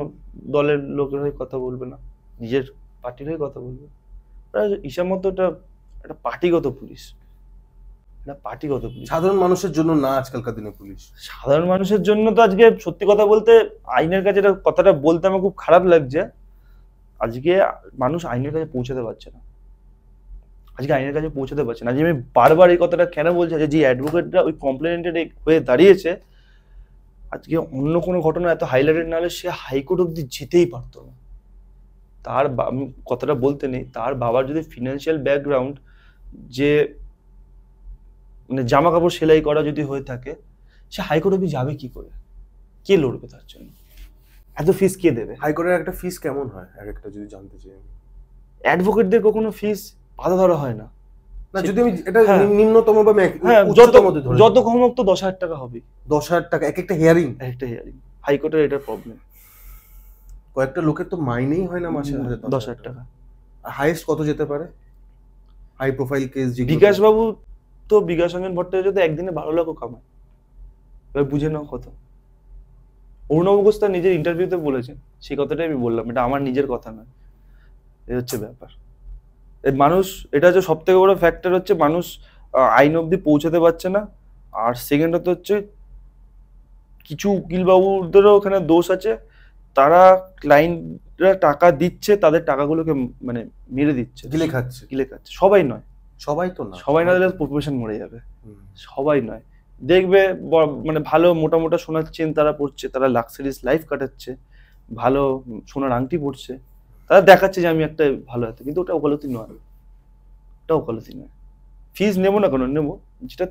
দলের লোকের হয়ে কথা বলবে না, নিজের পার্টির হয়ে কথা বলবে। হিসাব মতো একটা পার্টিগত পুলিশ, এটা পার্টিগত পুলিশ। সাধারণ মানুষের জন্য না আজকালকার দিনে পুলিশ। সাধারণ মানুষের জন্য তো আজকে সত্যি কথা বলতে আইনের কাছে কথাটা বলতে আমার খুব খারাপ লাগছে, আজকে মানুষ আইনের কাছে পৌঁছাতে পারছে না। আজকে আইনের কাছে পৌঁছাতে পারছে না। আজকে আমি বারবার এই কথাটা কেন বলছি, যে অ্যাডভোকেটরা ওই কমপ্লেনেন্টেড হয়ে দাঁড়িয়েছে, আজকে অন্য কোনো ঘটনা এত হাইলাইটেড না হলে সে হাইকোর্ট অব্দি যেতেই পারতো না। তার আমি কথাটা বলতে নেই, তার বাবার যদি ফিনান্সিয়াল ব্যাকগ্রাউন্ড, যে মানে জামা কাপড় সেলাই করা যদি হয়ে থাকে, সে হাইকোর্ট অব্দি যাবে কি করে? কে লড়বে তার জন্য? এত ফিস কে দেবে? হাইকোর্টের একটা ফিস কেমন হয় এক একটা যদি জানতে চাই? অ্যাডভোকেটদের কখনো ফিস বাধা ধরা হয় না। না, যদি আমি এটা নিম্নতম বা উচ্চতম যত কম হোক তো 10,000 টাকা হবে। 10,000 টাকা এক একটা হিয়ারিং? একটা হিয়ারিং হাইকোর্টের এটা প্রবলেম। কয়েকটা লোকের তো মাইনেই হয় না মাসে 10,000 টাকা। হাইয়েস্ট কত যেতে পারে হাই প্রোফাইল কেস? বিকাশ বাবু তো, বিকাশ রঞ্জন ভট্টাচার্য তো একদিনে 12 লাখও কামায়। এবার বুঝে নাও কত। অরুণব ঘোষ তার নিজের ইন্টারভিউতে বলেছেন, সেই কথাটাই আমি বললাম, এটা আমার নিজের কথা নয়। এই হচ্ছে ব্যাপার। মানুষ, এটা হচ্ছে সব থেকে বড় ফ্যাক্টর, হচ্ছে মানুষ আইন অব্দি পৌঁছাতে পারছে না। আর সেকেন্ড হচ্ছে কিছু উকিল বাবুদেরও ওখানে দোষ আছে, তারা ক্লায়েন্টরা টাকা দিচ্ছে, তাদের টাকাগুলোকে মানে মেরে দিচ্ছে, গিলে খাচ্ছে। সবাই নয়, সবাই তো না, সবাই না দিলে প্রফেশন মরে যাবে। সবাই নয়, দেখবে মানে ভালো মোটা মোটা সোনার চেন তারা পড়ছে, তারা লাক্সারিয়াস লাইফ কাটাচ্ছে, ভালো সোনার আংটি পড়ছে, তারা দেখাচ্ছে যে আমি একটা ভালো আছে, কিন্তু ওটা ওকালতি নয়, ওটা ওকালতি নয়। ফিজ নেবো না কেন নেবো, যেটা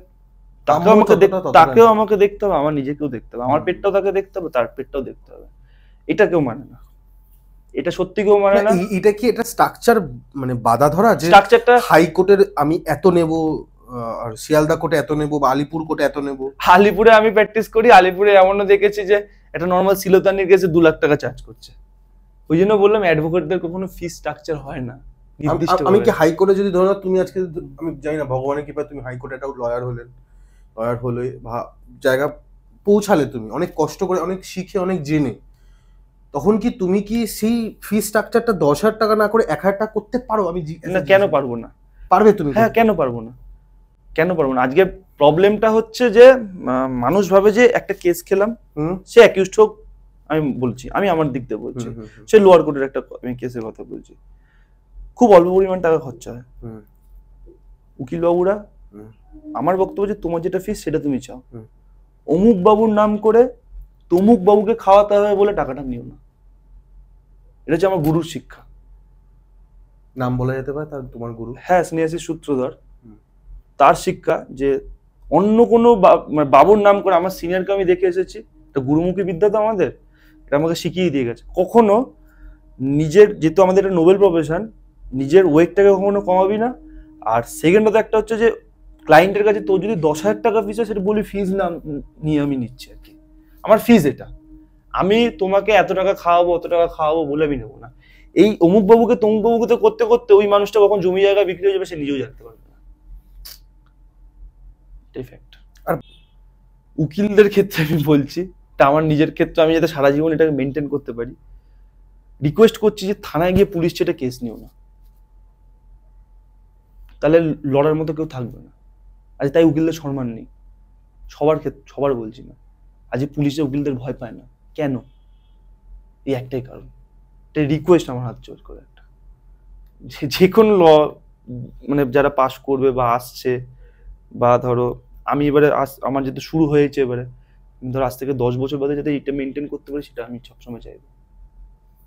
তাকেও আমাকে দেখতে হবে, আমার নিজেকেও দেখতে হবে, আমার পেটটাও তাকে দেখতে হবে, তার পেটটাও দেখতে হবে। এটা কেউ মানে না, এটা সত্যি কেউ মানে না। এটা কি এটা স্ট্রাকচার, মানে বাধা ধরা, যে স্ট্রাকচারটা হাইকোর্টের আমি এত নেব, আর শিয়ালদা কোর্টে এত নেব, বা আলিপুর কোর্টে এত নেব? আলিপুরে আমি প্র্যাকটিস করি, আলিপুরে এমনও দেখেছি যে একটা নর্মাল সিলোতানির কেসে 2 লাখ টাকা চার্জ করছে। ওই জন্য বললাম অ্যাডভোকেটদের কখনো ফিস স্ট্রাকচার হয় না। আমি কি হাইকোর্টে যদি ধরো তুমি আজকে, আমি জানি না ভগবানের কৃপায় তুমি হাইকোর্টে একটা লয়ার হলে জায়গা পৌঁছালে, তুমি অনেক কষ্ট করে, অনেক শিখে, অনেক জেনে, তখন কি তুমি কি সেই ফি স্ট্রাকচারটা 10,000 টাকা না করে 1,000 টাকা করতে পারো? আমি না, কেন পারবো না? পারবে তুমি? হ্যাঁ, কেন পারবো না, কেন পারবো না? আজকে প্রবলেমটা হচ্ছে যে মানুষ ভাবে যে একটা কেস খেলাম, সে অ্যাকিউজড হোক, আমি বলছি, আমি আমার দিক দিয়ে বলছি, সে লোয়ার কোর্টের একটা আমি কেসের কথা বলছি, খুব অল্প পরিমাণ টাকা খরচা হয়। উকিল বাবুরা, আমার বক্তব্য যে তোমার যেটা ফিস সেটা তুমি চাও, অমুক বাবুর নাম করে তমুক বাবুকে খাওয়াতে হবে বলে টাকাটা নিও না। এটা হচ্ছে আমার গুরুর শিক্ষা। নাম বলা যেতে পারে তার, তোমার গুরু? হ্যাঁ, স্নেহাশিস সূত্রধর, তার শিক্ষা যে অন্য কোনো বাবুর নাম করে, আমার সিনিয়রকে আমি দেখে এসেছি, এটা গুরুমুখী বিদ্যা তো আমাদের, এটা আমাকে শিখিয়ে দিয়ে গেছে, কখনো নিজের, যেহেতু আমাদের একটা নোবেল প্রফেশন, নিজের ওয়েটটাকে কখনো কমাবি না। আর সেকেন্ডত একটা হচ্ছে যে ক্লায়েন্টের কাছে তোর যদি 10,000 টাকা ফিস হয়, সেটা বলি ফিস না নিয়ে আমি নিচ্ছি আর কি, আমার ফিস এটা, আমি তোমাকে এত টাকা খাওয়াবো অত টাকা খাওয়াবো বলে আমি নেবো না। এই অমুক বাবুকে তমুক বাবুকে তো করতে করতে ওই মানুষটা কখন জমি জায়গা বিক্রি হয়ে যাবে সে নিজেও জানতে পারবে না। এটাই ফ্যাক্ট। আর উকিলদের ক্ষেত্রে আমি বলছি, এটা আমার নিজের ক্ষেত্রে, আমি যাতে সারা জীবন এটাকে মেনটেন করতে পারি, রিকোয়েস্ট করছি যে থানায় গিয়ে পুলিশ সেটা কেস নিও না, তাহলে লড়ার মতো কেউ থাকবে না। আজ তাই উকিলদের সম্মান নেই, সবার ক্ষেত্রে, সবার বলছি না, আজ পুলিশে উকিলদের ভয় পায় না কেন? এই একটাই কারণ। এটা রিকোয়েস্ট আমার হাত জোর করে একটা, যে কোনো ল মানে যারা পাস করবে বা আসছে, বা ধরো আমি এবারে আমার যেহেতু শুরু হয়েছে এবারে, ধরো আজ থেকে 10 বছর বাদে যাতে এটা মেনটেন করতে পারি, সেটা আমি সবসময় চাইবো।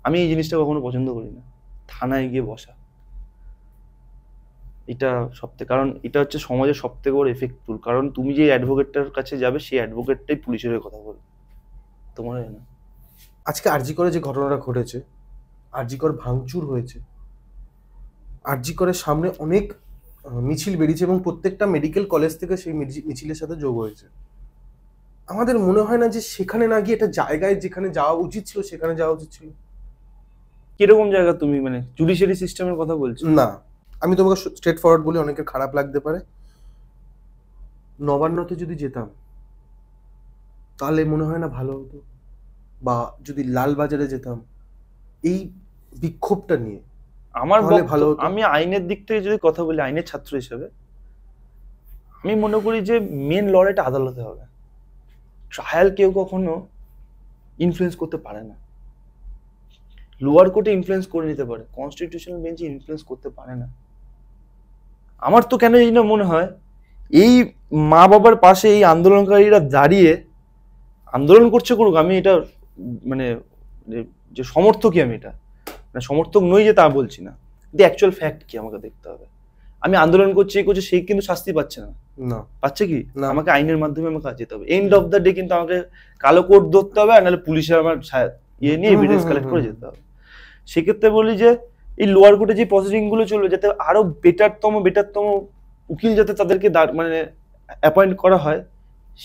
আমি এই জিনিসটা কখনো পছন্দ করি না, থানায় গিয়ে বসা, এটা সবথেকে, কারণ এটা হচ্ছে সমাজের সব থেকে বড় এফেক্টফুল। কারণ তুমি যে অ্যাডভোকেটটার কাছে যাবে, সেই অ্যাডভোকেটটাই পুলিশের হয়ে কথা বলবে, তোমার না। আজকে আরজি করে যে ঘটনাটা ঘটেছে, আরজি কর ভাঙচুর হয়েছে, আরজি করের সামনে অনেক মিছিল বেরিয়েছে এবং প্রত্যেকটা মেডিকেল কলেজ থেকে সেই মিছিলের সাথে যোগ হয়েছে। আমাদের মনে হয় না যে সেখানে না গিয়ে একটা জায়গায় যেখানে যাওয়া উচিত ছিল সেখানে যাওয়া উচিত ছিল? কিরকম জায়গা তুমি মানে জুডিশিয়ারি সিস্টেমের কথা বলছো? না, আমি তোমাকে স্ট্রেট ফরওয়ার্ড বলে অনেকের খারাপ লাগতে পারে, নবান্নতে যদি যেতাম তাহলে মনে হয় না ভালো হতো, বা যদি লালবাজারে যেতাম এই বিক্ষোভটা নিয়ে আমার তাহলে ভালো হতো। আমি আইনের দিক থেকে যদি কথা বলি, আইনের ছাত্র হিসেবে আমি মনে করি যে মেন লড়াইটা আদালতে হবে। ট্রায়াল কেউ কখনো ইনফ্লুয়েন্স করতে পারে না, লোয়ার কোর্টে ইনফ্লুয়েন্স করে নিতে পারে, কনস্টিটিউশনাল বেঞ্চে ইনফ্লুয়েন্স করতে পারে না। আমার তো কেন এই না মনে হয়, এই মা বাবার পাশে এই আন্দোলনকারীরা দাঁড়িয়ে আন্দোলন করছে, করুক, আমি এটা মানে যে সমর্থকই, আমি এটা মানে সমর্থক নই যে তা বলছি না, কিন্তু অ্যাকচুয়াল ফ্যাক্ট কি আমাকে দেখতে হবে। আমি আন্দোলন করছি, এই করছে, সেই কিন্তু শাস্তি পাচ্ছে না, না পাচ্ছে কি না। আমাকে আইনের মাধ্যমে আমাকে যেতে হবে, এন্ড অফ দ্য ডে কিন্তু আমাকে কালো কোট ধরতে হবে, আর নাহলে পুলিশের আমার ইয়ে নিয়ে এভিডেন্স কালেক্ট করে যেতে হবে। সেক্ষেত্রে বলি যে এই লোয়ার কোর্টে যে প্রসিডিং গুলো চলবে, যাতে আরো বেটারতম উকিল যাতে তাদেরকে মানে অ্যাপয়েন্ট করা হয়,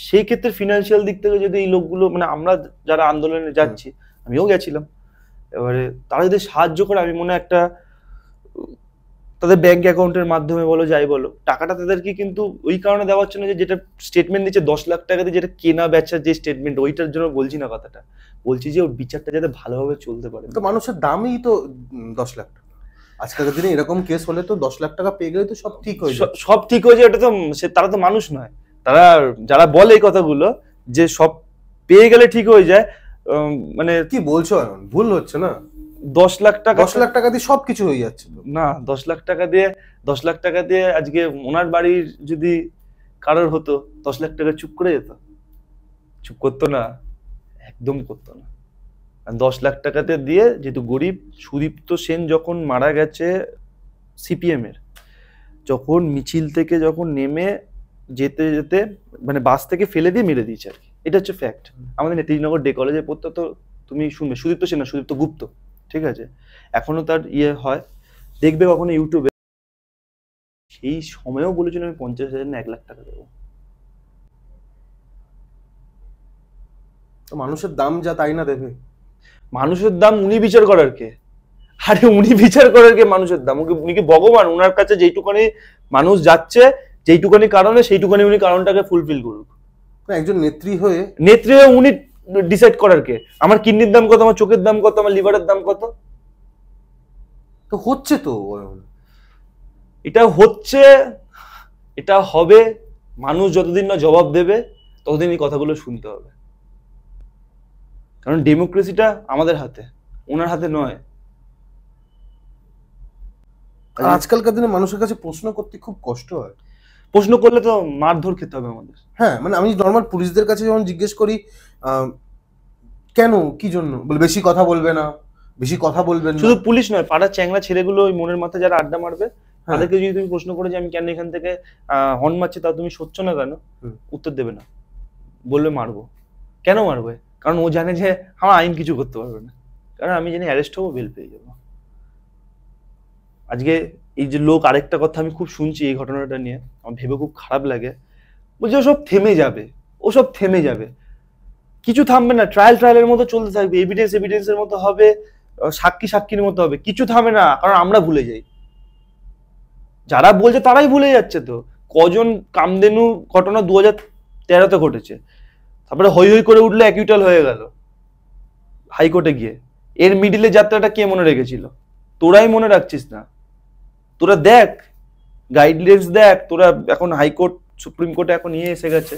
সেই ক্ষেত্রে ফিনান্সিয়াল দিক থেকে যদি এই লোকগুলো, মানে আমরা যারা আন্দোলনে যাচ্ছি, আমিও গেছিলাম, এবারে তারা যদি সাহায্য করে, আমি মনে হয় একটা তাদের ব্যাংক অ্যাকাউন্টের মাধ্যমে বলো, যাই বলো, টাকাটা তাদেরকে কিন্তু ওই কারণে দেওয়া হচ্ছে না যে যেটা স্টেটমেন্ট দিচ্ছে 10 লাখ টাকা দিয়ে, যেটা কেনা বেচার যে স্টেটমেন্ট, ওইটার জন্য বলছি না কথাটা, বলছি যে ওর বিচারটা যাতে ভালোভাবে চলতে পারে। তো মানুষের দামই তো 10 লাখ টাকা। আজকালকার দিনে এরকম কেস হলে তো 10 লাখ টাকা পেয়ে গেলে তো সব ঠিক হয়ে যায়। সব ঠিক হয়ে যায়, এটা তো তারা তো মানুষ নয়, তারা যারা বলে এই কথাগুলো যে সব পেয়ে গেলে ঠিক হয়ে যায়, মানে কি বলছো এখন? ভুল হচ্ছে না? 10 লাখ টাকা 10 লাখ টাকা দিয়ে সবকিছু হয়ে যাচ্ছে তো। না, 10 লাখ টাকা দিয়ে আজকে ওনার বাড়ির যদি কারোর হতো, 10 লাখ টাকা চুপ করে যেত? চুপ করতো না, একদম করতো না। 10 লাখ টাকাতে দিয়ে, যেহেতু গরিব, সুদীপ্ত সেন যখন মারা গেছে সিপিএম এর, যখন মিছিল থেকে যখন নেমে যেতে যেতে মানে বাস থেকে ফেলে দিয়ে মেরে দিয়েছে আর কি, এটা হচ্ছে ফ্যাক্ট। আমাদের নেতাজিনগর ডে কলেজে পড়তো, তো তুমি শুনবে সুদীপ্ত সেন না, সুদীপ্ত গুপ্ত, ঠিক আছে, এখনো তার ইয়ে হয়, দেখবে কখনো ইউটিউবে। সেই সময়েও বলেছিল আমি 50,000 না 1 লাখ টাকা দেবো। তো মানুষের দাম যা তাই না দেবে? মানুষের দাম উনি বিচার করার কে? আরে উনি বিচার করার কে মানুষের দাম? উনি কি ভগবান? ওনার কাছে যেইটুকানি মানুষ যাচ্ছে, যেইটুকানি কারণে, সেইটুকানি উনি কারণটাকে ফুলফিল করুক। একজন নেত্রী হয়ে উনি ডিসাইড করার কে? আমার কিডনির দাম কত, আমার চোখের দাম কত, আমার লিভারের দাম কত? তো হচ্ছে তো, এটা হচ্ছে, এটা হবে, মানুষ যতদিন না জবাব দেবে ততদিন এই কথাগুলো শুনতে হবে। কারণ ডেমোক্রেসিটা আমাদের হাতে, ওনার হাতে নয়। আজকালকার দিনে মানুষের কাছে প্রশ্ন করতে খুব কষ্ট হয়। প্রশ্ন করলে তো মারধর খেতে হবে আমাদের। হ্যাঁ, মানে আমি নর্মাল পুলিশদের কাছে যখন জিজ্ঞেস করি কেন, কি জন্য, বলে বেশি কথা বলবে না, বেশি কথা বলবেন না। শুধু পুলিশ নয়, পাড়ার চ্যাংড়া ছেলেগুলো ওই মনের মাথায় যারা আড্ডা মারবে, তাদেরকে যদি তুমি প্রশ্ন করে যে আমি কেন এখান থেকে হর্ন মারছি, তাও তুমি সচ্ছ না কেন, উত্তর দেবে না, বলবে মারবো। কেন মারবে? কারণ ও জানে যে আমার আইন কিছু করতে পারবে না, কারণ আমি জানি অ্যারেস্ট হবো, বেল পেয়ে যাবো। আজকে এই যে লোক, আরেকটা কথা আমি খুব শুনছি এই ঘটনাটা নিয়ে, আমার ভেবে খুব খারাপ লাগে, বলছে ওসব থেমে যাবে, ওসব থেমে যাবে। কিছু থামবে না, ট্রায়ালের মতো চলতে থাকবে, এভিডেন্সের মতো হবে, সাক্ষীর মতো হবে, কিছু থামে না, কারণ আমরা ভুলে যাই। যারা বলছে তারাই ভুলে যাচ্ছে। তো কজন কামধেনু ঘটনা 2013-তে ঘটেছে, তারপরে হই হই করে উঠলে অ্যাকিউটাল হয়ে গেল হাইকোর্টে গিয়ে। এর মিডিলে যাত্রাটা কে মনে রেখেছিল? তোরাই মনে রাখছিস না। তোরা দেখ, গাইডলাইন্স দেখ। তোরা এখন হাইকোর্ট, সুপ্রিম কোর্টে এখন নিয়ে এসে গেছে,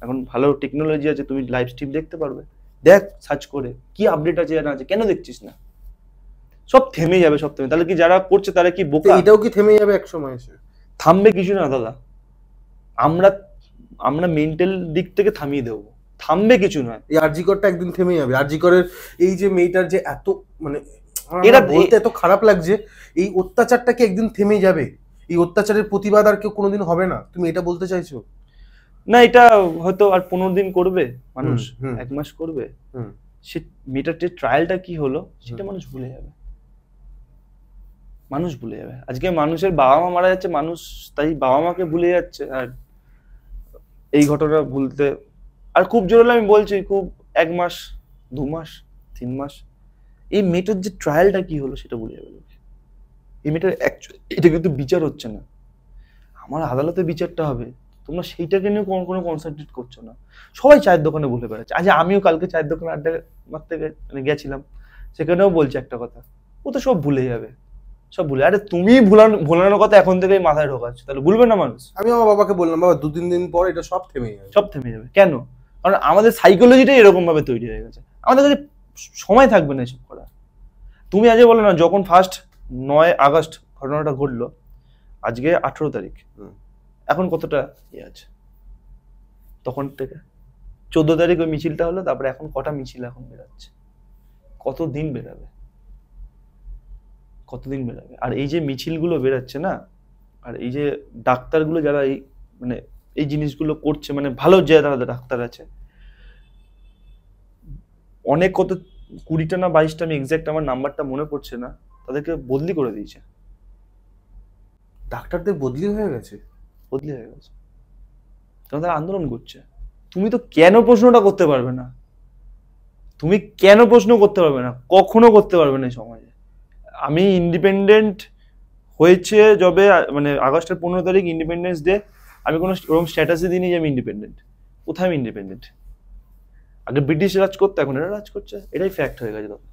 এখন ভালো টেকনোলজি আছে, তুমি লাইভ স্ট্রিম দেখতে পারবে। দেখ সার্চ করে কি আপডেট আছে না আছে, কেন দেখছিস না? সব থেমে যাবে, সব থেমে। তাহলে কি যারা করছে তারা কি বোকা? এটাও কি থেমে যাবে এক সময় এসে? থামবে কিছু না দাদা, আমরা মেন্টাল দিক থেকে থামিয়ে দেবো, থামবে কিছু নয়। এই আরজি করটা একদিন থেমে যাবে। আরজি করের এই যে মেয়েটার যে এত মানে এটা বলতে এত খারাপ লাগছে, এই অত্যাচারটা কি একদিন থেমে যাবে? এই অত্যাচারের প্রতিবাদ আর কেউ কোনোদিন হবে না, তুমি এটা বলতে চাইছো? না, এটা হয়তো আর 15 দিন করবে মানুষ, 1 মাস করবে, সে মেয়েটার যে ট্রায়ালটা কি হলো সেটা মানুষ ভুলে যাবে, মানুষ ভুলে যাবে। আজকে মানুষের বাবা মা মারা যাচ্ছে, মানুষ তাই বাবা মাকে ভুলে যাচ্ছে। আর এই ঘটনা ভুলতে আর খুব জোর হলে আমি বলছি, খুব 1 মাস, 2 মাস, 3 মাস, এই মেয়েটার যে ট্রায়ালটা কি হলো সেটা ভুলে যাবে। এই মেয়েটার এটা কিন্তু বিচার হচ্ছে না, আমার আদালতে বিচারটা হবে, তোমরা সেইটাকে নিয়ে কোনো কনসেন্ট্রেট করছো না। সবাই চায়ের দোকানে বলে বেড়াচ্ছে। আজ আমিও কালকে চায়ের দোকানে আড্ডা মারতে গেছিলাম, সেখানেও বলছে একটা কথা, ও তো সব ভুলে যাবে, সব ভুলে। আরে তুমি ভুলানোর কথা এখন থেকেই মাথায় ঢোকাচ্ছ, তাহলে ভুলবে না মানুষ? আমি আমার বাবাকে বললাম, বাবা 2-3 দিন পর এটা সব থেমে যাবে। সব থেমে যাবে কেন? কারণ আমাদের সাইকোলজিটাই এরকম ভাবে তৈরি হয়ে গেছে, আমাদের কাছে সময় থাকবে না এসব করার। তুমি আজকে বলো না, যখন ফার্স্ট 9 আগস্ট ঘটনাটা ঘটলো, আজকে 18 তারিখ, এখন কতটা ইয়ে আছে? তখন থেকে 14 তারিখ ওই মিছিলটা হলো, তারপরে এখন কটা মিছিল এখন বেরাচ্ছে? কতদিন বেরাবে? কতদিন বেরাবে? আর এই যে মিছিলগুলো বেরাচ্ছে না, আর এই যে ডাক্তারগুলো যারা এই মানে এই জিনিসগুলো করছে, মানে ভালো যে ডাক্তার আছে অনেক, কত 20টা না 22টা, আমি এক্সাক্ট আমার নাম্বারটা মনে পড়ছে না, তাদেরকে বদলি করে দিয়েছে। ডাক্তারদের বদলি হয়ে গেছে? বদলি হয়ে গেছে, কারণ তারা আন্দোলন করছে। তুমি তো কেন প্রশ্নটা করতে পারবে না? তুমি কেন প্রশ্ন করতে পারবে না? কখনো করতে পারবে না এই সমাজে। আমি ইন্ডিপেন্ডেন্ট হয়েছে যবে, মানে আগস্টের 15 তারিখ ইন্ডিপেন্ডেন্স ডে, আমি কোনো ওরকম স্ট্যাটাসে দিইনি যে আমি ইন্ডিপেন্ডেন্ট। কোথায় আমি ইন্ডিপেন্ডেন্ট? আগে ব্রিটিশ রাজ করতে, এখন এরা রাজ করছে, এটাই ফ্যাক্ট হয়ে গেছে দাদা,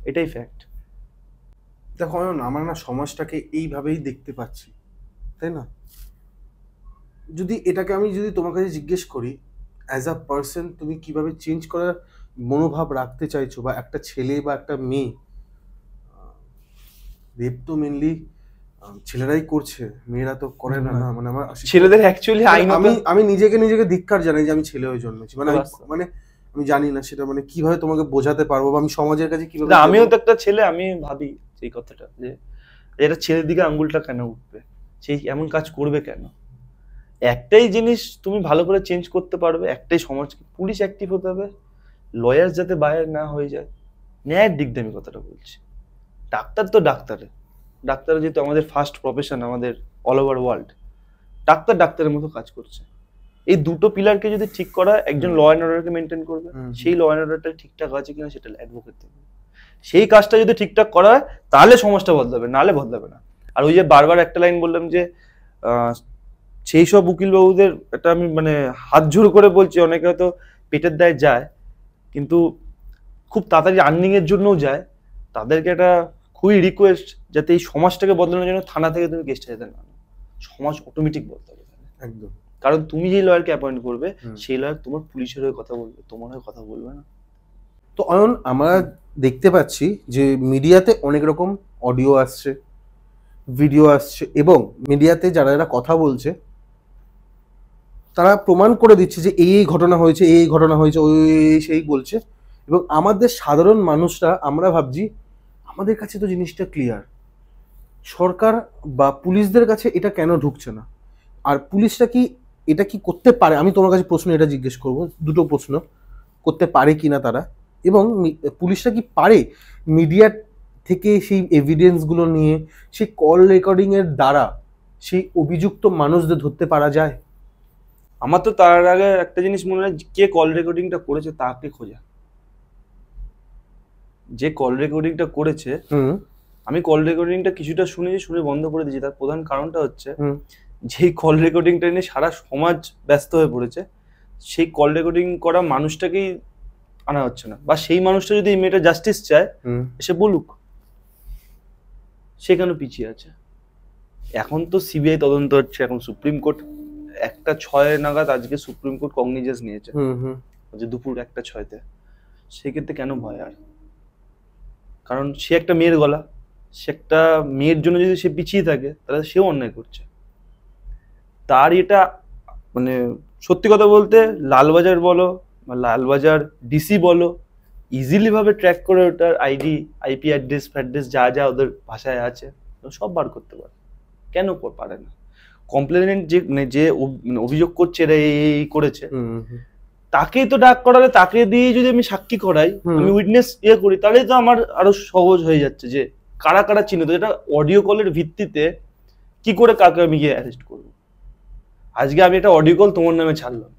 এটাই ফ্যাক্ট। দেখো আমরা না সমাজটাকে এইভাবেই দেখতে পাচ্ছি, তাই না? যদি এটাকে আমি যদি তোমার কাছে জিজ্ঞেস করি, অ্যাজ আ পার্সন তুমি কিভাবে চেঞ্জ করার মনোভাব রাখতে চাইছো, বা একটা ছেলে বা একটা মেয়ে, রেপ তো মেনলি ছেলেরাই করছে, মেয়েরা তো করে না। না মানে আমার ছেলেদের অ্যাকচুয়ালি আইন, আমি নিজেকে ধিক্কার জানাই যে আমি ছেলে হয়ে জন্মেছি। মানে আমি জানি না সেটা মানে কিভাবে তোমাকে বোঝাতে পারবো, বা আমি সমাজের কাছে কিভাবে। আমিও তো একটা ছেলে, আমি ভাবি এই কথাটা যে এটা ছেলের দিকে আঙ্গুলটা কেন উঠবে, সেই এমন কাজ করবে কেন? একটাই জিনিস তুমি ভালো করে চেঞ্জ করতে পারবে, একটাই সমাজ, পুলিশ অ্যাক্টিভ হতে হবে, লয়ার যাতে বাইরে না হয়ে যায়, ন্যায়ের দিক দিয়ে আমি কথাটা বলছি। ডাক্তার তো ডাক্তার যেহেতু আমাদের ফার্স্ট প্রফেশন, আমাদের অল ওভার ওয়ার্ল্ড, ডাক্তারের মতো কাজ করছে। এই দুটো পিলারকে যদি ঠিক করা, একজন ল অ্যান্ড অর্ডারকে মেনটেন করবে, সেই ল অ্যান্ড অর্ডারটা ঠিকঠাক আছে কিনা সেটা অ্যাডভোকেট দেখবে, সেই কাজটা যদি ঠিকঠাক করা হয় তাহলে সমাজটা বদলাবে, নাহলে বদলাবে না। আর ওই যে বারবার একটা লাইন বললাম যে সেই সব উকিল বাবুদের, এটা আমি মানে হাত জোর করে বলছি, অনেকে হয়তো পেটের দায়ে যায়, কিন্তু খুব তাড়াতাড়ি আর্নিং এর জন্যও যায়, তাদেরকে একটা খুবই রিকোয়েস্ট, যাতে এই সমাজটাকে বদলানোর জন্য থানা থেকে তুমি কেসটা যেতে না, সমাজ অটোমেটিক বদলাবে একদম। কারণ তুমি যেই লয়ারকে অ্যাপয়েন্ট করবে, সেই লয়ার তোমার পুলিশের হয়ে কথা বলবে, তোমার হয়ে কথা বলবে না। তো অয়ন, আমরা দেখতে পাচ্ছি যে মিডিয়াতে অনেক রকম অডিও আসছে, ভিডিও আসছে, এবং মিডিয়াতে যারা কথা বলছে তারা প্রমাণ করে দিচ্ছে যে এই ঘটনা হয়েছে, এই ঘটনা হয়েছে, ওই সেই বলছে। এবং আমাদের সাধারণ মানুষরা আমরা ভাবছি আমাদের কাছে তো জিনিসটা ক্লিয়ার, সরকার বা পুলিশদের কাছে এটা কেন ঢুকছে না? আর পুলিশটা কি এটা কি করতে পারে? আমি তোমার কাছে প্রশ্ন এটা জিজ্ঞেস করবো, দুটো প্রশ্ন। করতে পারে কিনা তারা, এবং পুলিশরা কি পারে মিডিয়া থেকে সেই এভিডেন্সগুলো নিয়ে সেই কল রেকর্ডিং এর দ্বারা সেই অভিযুক্ত মানুষদের ধরতে পারা যায়? আমার তো তার আগে একটা জিনিস মনে হয়, কে কল রেকর্ডিংটা করেছে তাকে খোঁজা। যে কল রেকর্ডিংটা করেছে, আমি কল রেকর্ডিংটা কিছুটা শুনেছি, শুনে বন্ধ করে দিয়েছি। তার প্রধান কারণটা হচ্ছে যেই কল রেকর্ডিংটা নিয়ে সারা সমাজ ব্যস্ত হয়ে পড়েছে, সেই কল রেকর্ডিং করা মানুষটাকেই আনা হচ্ছে না। বা সেই মানুষটা যদি এই মেয়েটা জাস্টিস চায়, এসে বলুক সে কেন পিছিয়ে আছে। এখন তো সিবিআই তদন্ত হচ্ছে, এখন সুপ্রিম কোর্ট 1:06 নাগাদ আজকে সুপ্রিম কোর্ট কগনিজেন্স নিয়েছে, যে দুপুর 1:06-তে। সেক্ষেত্রে কেন ভয় আর? কারণ সে একটা মেয়ের গলা, সে একটা মেয়ের জন্য যদি সে পিছিয়ে থাকে তাহলে সেও অন্যায় করছে। তার এটা মানে সত্যি কথা বলতে লালবাজার বলো বা লালবাজার ডিসি বলো, ইজিলি ভাবে ট্র্যাক করে ওটার আইডি, আইপি অ্যাড্রেস ফ্যাড্রেস যা যা ওদের ভাষায় আছে সব বার করতে পারে। কেন পারে না? কমপ্লেনেন্ট যে অভিযোগ করছে এরা এই করেছে, তাকেই তো ডাক করালে, তাকে দিয়ে যদি আমি সাক্ষী করাই, আমি উইটনেস করি, তাহলে তো আমার আরো সহজ হয়ে যাচ্ছে যে কারা কারা চিহ্নিত। এটা অডিও কলের ভিত্তিতে কি করে কাকে আমি গিয়ে অ্যারেস্ট করবো? আজকে আমি একটা অডিও কল তোমার নামে ছাড়লাম,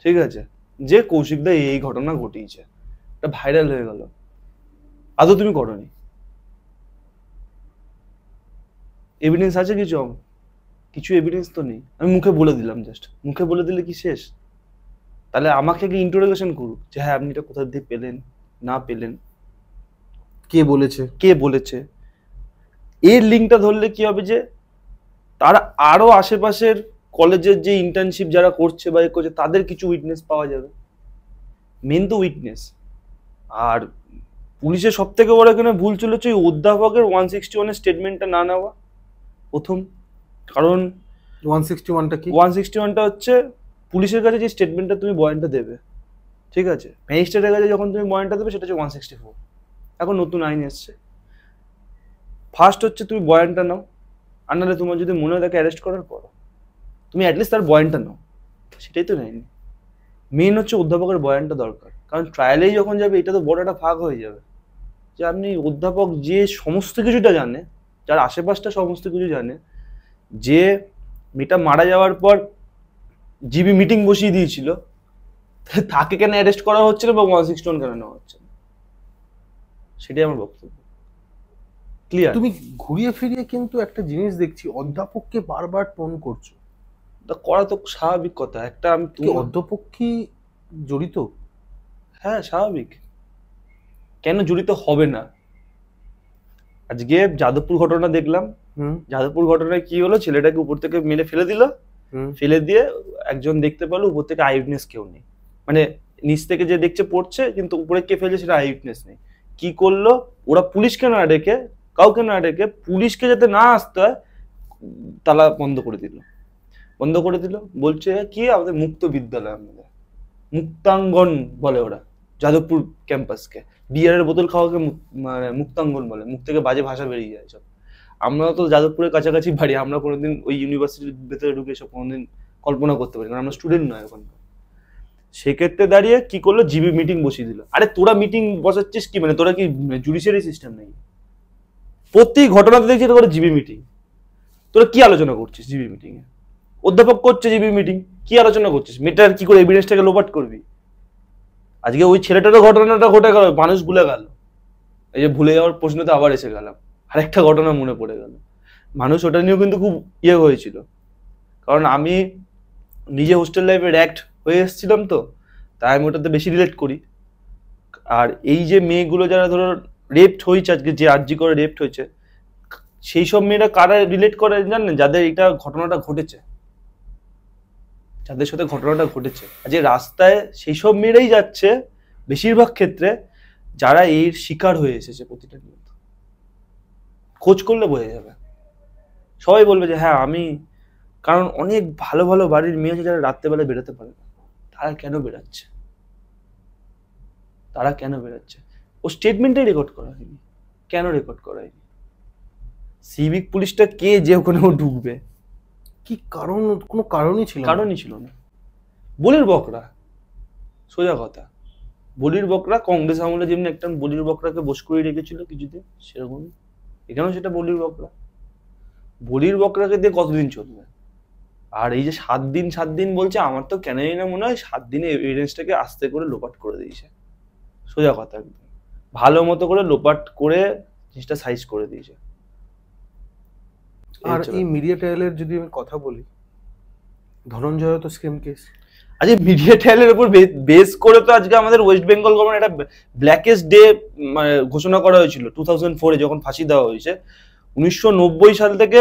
ঠিক আছে, যে কৌশিক দা এই ঘটনা ঘটিয়েছে, এটা ভাইরাল হয়ে গেল, আদৌ তুমি করনি? এভিডেন্স আছে কিছু? কিছু এভিডেন্স তো নেই। আমি মুখে বলে দিলাম, জাস্ট মুখে বলে দিলে কি শেষ? তাহলে আমাকে কি ইন্টারোগেশন করুক যে হ্যাঁ আপনি এটা কোথা দিয়ে পেলেন, না পেলেন, কে বলেছে, কে বলেছে। এর লিঙ্কটা ধরলে কি হবে যে তারা আরো আশেপাশের কলেজের যে ইন্টার্নশিপ যারা করছে বা করছে তাদের কিছু উইটনেস পাওয়া যাবে। মেন তো উইটনেস। আর পুলিশের সব থেকে বড় এখানে ভুল চলেছে ওই অধ্যাপকের 161 এর স্টেটমেন্টটা না নেওয়া প্রথম। কারণ 161টা কি? 161টা হচ্ছে পুলিশের কাছে যে স্টেটমেন্টটা তুমি বয়ানটা দেবে, ঠিক আছে, ম্যাজিস্ট্রেটের কাছে যখন তুমি বয়ানটা দেবে সেটা হচ্ছে 164। এখন নতুন আইন এসছে। ফার্স্ট হচ্ছে তুমি বয়ানটা নাও, আর নাহলে তোমার যদি মনে হয় তাকে অ্যারেস্ট করার করো, তুমি অ্যাটলিস্ট তার বয়ানটা নাও। সেটাই তো নেয়নি। মেন হচ্ছে অধ্যাপকের বয়ানটা দরকার, কারণ ট্রায়ালেই যখন যাবে এটা তো বড় একটা ফাঁক হয়ে যাবে যে আপনি অধ্যাপক যে সমস্ত কিছুটা জানে, যার আশেপাশটা সমস্ত কিছু জানে, যে মেয়েটা মারা যাওয়ার পর জিবি মিটিং বসিয়ে দিয়েছিল, তাকে কেন অ্যারেস্ট করা হচ্ছে না বা 161 কেন নেওয়া হচ্ছে না? সেটাই আমার বক্তব্য। ক্লিয়ার? তুমি ঘুরিয়ে ফিরিয়ে কিন্তু একটা জিনিস দেখছি, অধ্যাপককে বারবার টোন করছো। করা তো স্বাভাবিক কথা। একটা আমি অধ্যাপক কি জড়িত? হ্যাঁ স্বাভাবিক, কেন জড়িত হবে না? আজকে যাদবপুর ঘটনা দেখলাম, যাদবপুর ঘটনায় কি হলো, ছেলেটাকে উপর থেকে মেরে ফেলে দিল, ফেলে দিয়ে একজন দেখতে পেলো উপর থেকে আই উইটনেস কেউ নেই, মানে নিচ থেকে যে দেখছে পড়ছে কিন্তু উপরে কে ফেলছে সেটা আই উইটনেস নেই। কি করলো ওরা? পুলিশকে না ডেকে, কাউকে না ডেকে, পুলিশকে যাতে না আসতে হয় তালা বন্ধ করে দিল। বন্ধ করে দিল বলছে কি আমাদের মুক্ত বিদ্যালয়, আমাদের মুক্তাঙ্গন বলে ওরা যাদবপুর ক্যাম্পাসকে। বিয়ারের বোতল খাওয়াকে মানে মুক্তাঙ্গন বলে, মুখ থেকে বাজে ভাষা বেরিয়ে যায় সব। আমরা তো যাদবপুরের কাছাকাছি বাড়ি, আমরা কোনোদিন ওই ইউনিভার্সিটির ভেতরে ঢুকে সব কোনোদিন কল্পনা করতে পারি, কারণ আমরা স্টুডেন্ট নয় এখন। সেক্ষেত্রে দাঁড়িয়ে কি করলো, জিবি মিটিং বসিয়ে দিল। আরে তোরা মিটিং বসাচ্ছিস কি, মানে তোরা কি জুডিশিয়ারি সিস্টেম নেই? প্রতি ঘটনাতে দেখছি এটা করে জিবি মিটিং। তোরা কি আলোচনা করছিস জিবি মিটিং এ? অধ্যাপক করছে জিবি মিটিং, কি আলোচনা করছিস? মেয়েটার কি করে এভিডেন্সটাকে লোপাট করবি? আজকে ওই ছেলেটারও ঘটনাটা ঘটে গেল, মানুষ ভুলে গেল। এই যে ভুলে যাওয়ার প্রশ্নতে আবার এসে গেলাম, আরেকটা ঘটনা মনে পড়ে গেল। মানুষ ওটা নিয়েও কিন্তু খুব হয়েছিল, কারণ আমি নিজে হোস্টেল লাইফে র্যাক্ট হয়ে এসেছিলাম, তো তাই আমি ওটাতে বেশি রিলেট করি। আর এই যে মেয়েগুলো যারা ধরো রেপড হয়েছে, আজকে যে আরজি করে রেপড হয়েছে, সেই সব মেয়েরা কারা রিলেট করে জানেন? যাদের এটা ঘটনাটা ঘটেছে, যাদের সাথে ঘটনাটা ঘটেছে। যে রাস্তায় সেই সব মেয়েরাই যাচ্ছে বেশিরভাগ ক্ষেত্রে যারা এর শিকার হয়ে এসেছে প্রতিটা নিয়ম। খোঁজ করলে বোঝা যাবে, সবাই বলবে যে হ্যাঁ আমি। কারণ অনেক ভালো ভালো বাড়ির মেয়ে আছে যারা রাত্রেবেলা বেরোতে পারে না, তারা কেন বেরোচ্ছে? তারা কেন বেরোচ্ছে? ও স্টেটমেন্টটাই রেকর্ড করা হয়নি। কেন রেকর্ড করা হয়নি? সিভিক পুলিশটা কে যে ওখানে ও ঢুকবে? কি কারণ? কোনো কারণই ছিল না। কারণই ছিল না। বলির বকরা, সোজা কথা। বলির বকরা কংগ্রেস আমলে যেমনি একটা বলির বকরাকে বস করে রেখেছিল কিছুদিন, সেরকম এখানেও সেটা বলির বকরা। বলির বকরাকে দিয়ে কতদিন চলবে? আর এই যে 7 দিন বলছে, আমার তো কেন জানি না মনে হয় 7 দিনে এভিডেন্সটাকে আস্তে করে লোপাট করে দিয়েছে। সোজা কথা, একদম ভালো মতো করে লোপাট করে জিনিসটা সাইজ করে দিয়েছে। আর এই মিডিয়া ট্রায়ালের যদি আমি কথা বলি, ধনঞ্জয় তো স্ক্যাম কেস। আজকে মিডিয়া ট্রায়ালের উপর বেস করে তো আজকে আমাদের ওয়েস্ট বেঙ্গল গভর্নমেন্ট একটা ব্ল্যাকেস্ট ডে ঘোষণা করা হয়েছিল 2004-এ যখন ফাঁসি দেওয়া হয়েছে। 1990 সাল থেকে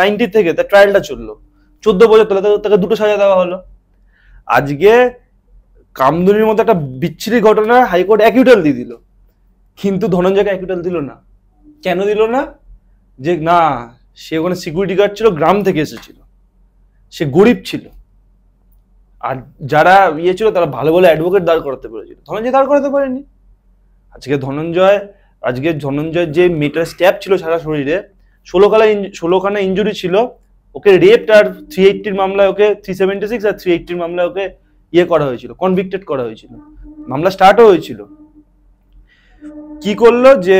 90 থেকে তার ট্রায়ালটা চললো 14 বছর, তাকে 2টো সাজা দেওয়া হলো। আজকে কামদুনির মতো একটা বিচ্ছিরি ঘটনা হাইকোর্ট অ্যাকিউটাল দিয়ে দিল, কিন্তু ধনঞ্জয়কে অ্যাকিউটাল দিল না। কেন দিল না? যে না, সে ওখানে সিকিউরিটি গার্ড ছিল, গ্রাম থেকে এসেছিল, সে গরিব ছিল, আর যারা ইয়ে ছিল তারা ভালো ভালো অ্যাডভোকেট দাঁড় করাতে পেরেছিল, ধনঞ্জয় দাঁড় করাতে পারেনি। আজকে ধনঞ্জয়ের যে মেটার স্ট্যাপ ছিল সারা শরীরে, 16খানা ইঞ্জুরি ছিল, ওকে রেপ আর 380 মামলায় ওকে 376 আর 380 মামলায় ওকে ইয়ে করা হয়েছিল, কনভিক্টেড করা হয়েছিল, মামলা স্টার্টও হয়েছিল। কি করলো যে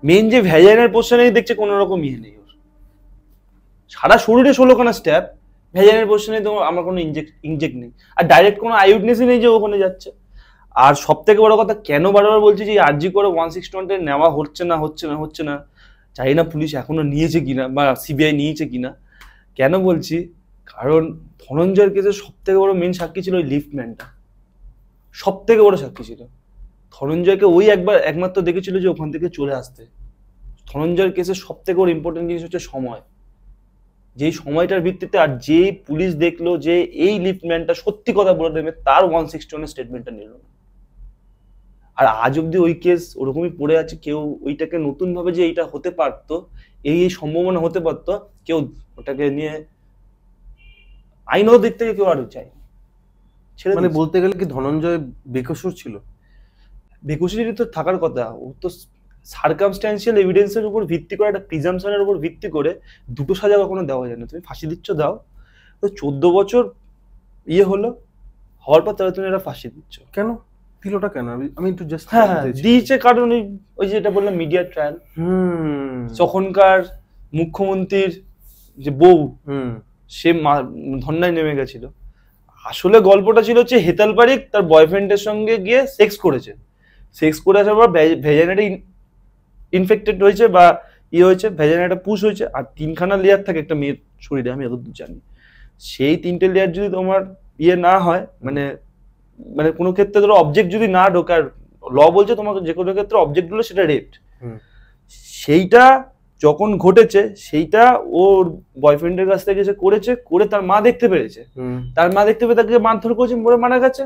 মেইন যে ভ্যাজাইনাল পোর্শনে দেখছে কোনো রকম ইয়ে নেই, ওর সারা শরীরে 16খানা স্ট্যাপ, ভ্যাজাইনাল পোর্শনে তো আমার কোনো ইনজেক্ট নেই, আর ডাইরেক্ট কোনো আই উইটনেসই নেই যে ওখানে যাচ্ছে। আর সব থেকে বড় কথা, কেন বারবার বলছি যে আরজি করে 161 নেওয়া হচ্ছে না, জানি না পুলিশ এখনো নিয়েছে কিনা বা সিবিআই নিয়েছে কিনা। কেন বলছি? কারণ ধনঞ্জয়ের কেসে সব থেকে বড় মেন সাক্ষী ছিল ওই লিফটম্যানটা, সব থেকে বড় সাক্ষী ছিল। ধনঞ্জয়কে ওই একমাত্র দেখেছিল যে ওখান থেকে চলে আসতে। ধনঞ্জয়ের কেসে সব থেকে বড় ইম্পর্টেন্ট জিনিস হচ্ছে সময়, যেই সময়টার ভিত্তিতে আর যে পুলিশ দেখলো যে এই লিফটম্যানটা সত্যি কথা বলে দেবে, তার 161 স্টেটমেন্টটা নিল না। আর আজ অব্দি ওই কেস ওরকমই পড়ে আছে, কেউ ওইটাকে নতুন ভাবে যে এইটা হতে পারতো, এই সম্ভাবনা হতে পারতো, কেউ ওটাকে নিয়ে আইনত দিক থেকে কেউ আরো চায়। মানে বলতে গেলে কি ধনঞ্জয় বেকসুর ছিল? বেকসুরি তো থাকার কথা, ও তো সার্কামস্ট্যান্সিয়াল এভিডেন্সের উপর ভিত্তি করে, একটা প্রিজাম্পশনের উপর ভিত্তি করে 2টো সাজা কখনো দেওয়া যায় না। তুমি ফাঁসি দিচ্ছ দাও, তো 14 বছর ইয়ে হলো, হওয়ার পর তাহলে তুমি এটা ফাঁসি দিচ্ছ কেন দিলটা কেন? আমি একটু জাস্ট দিয়েছে কারণ ওই যে এটা বললাম মিডিয়া ট্রায়াল। তখনকার মুখ্যমন্ত্রীর যে বউ, সে ধন্যায় নেমে গেছিল। আসলে গল্পটা ছিল হচ্ছে হেতাল পারিক তার বয়ফ্রেন্ডের সঙ্গে গিয়ে সেক্স করেছে, সেক্স করে আসার পর ভেজাইনাটা ইনফেক্টেড হয়েছে বা ইয়ে হয়েছে, ভেজাইনাটা পুশ হয়েছে। আর 3খানা লেয়ার থাকে একটা মেয়ের শরীরে, আমি যতদূর জানি। সেই 3টে লেয়ার যদি তোমার ইয়ে না হয়, মানে কোনো ক্ষেত্রে ধরো অবজেক্ট যদি না ঢোকার, ল বলছে তোমাকে যে কোনো ক্ষেত্রে অবজেক্ট গুলো সেটা রেপ্ট, সেইটা যখন ঘটেছে সেইটা ওর বয়ফ্রেন্ডের কাছ থেকে সে করেছে, করে তার মা দেখতে পেরেছে, তার মা দেখতে পেয়ে তাকে মারধর করেছে, মরে মারা গেছে।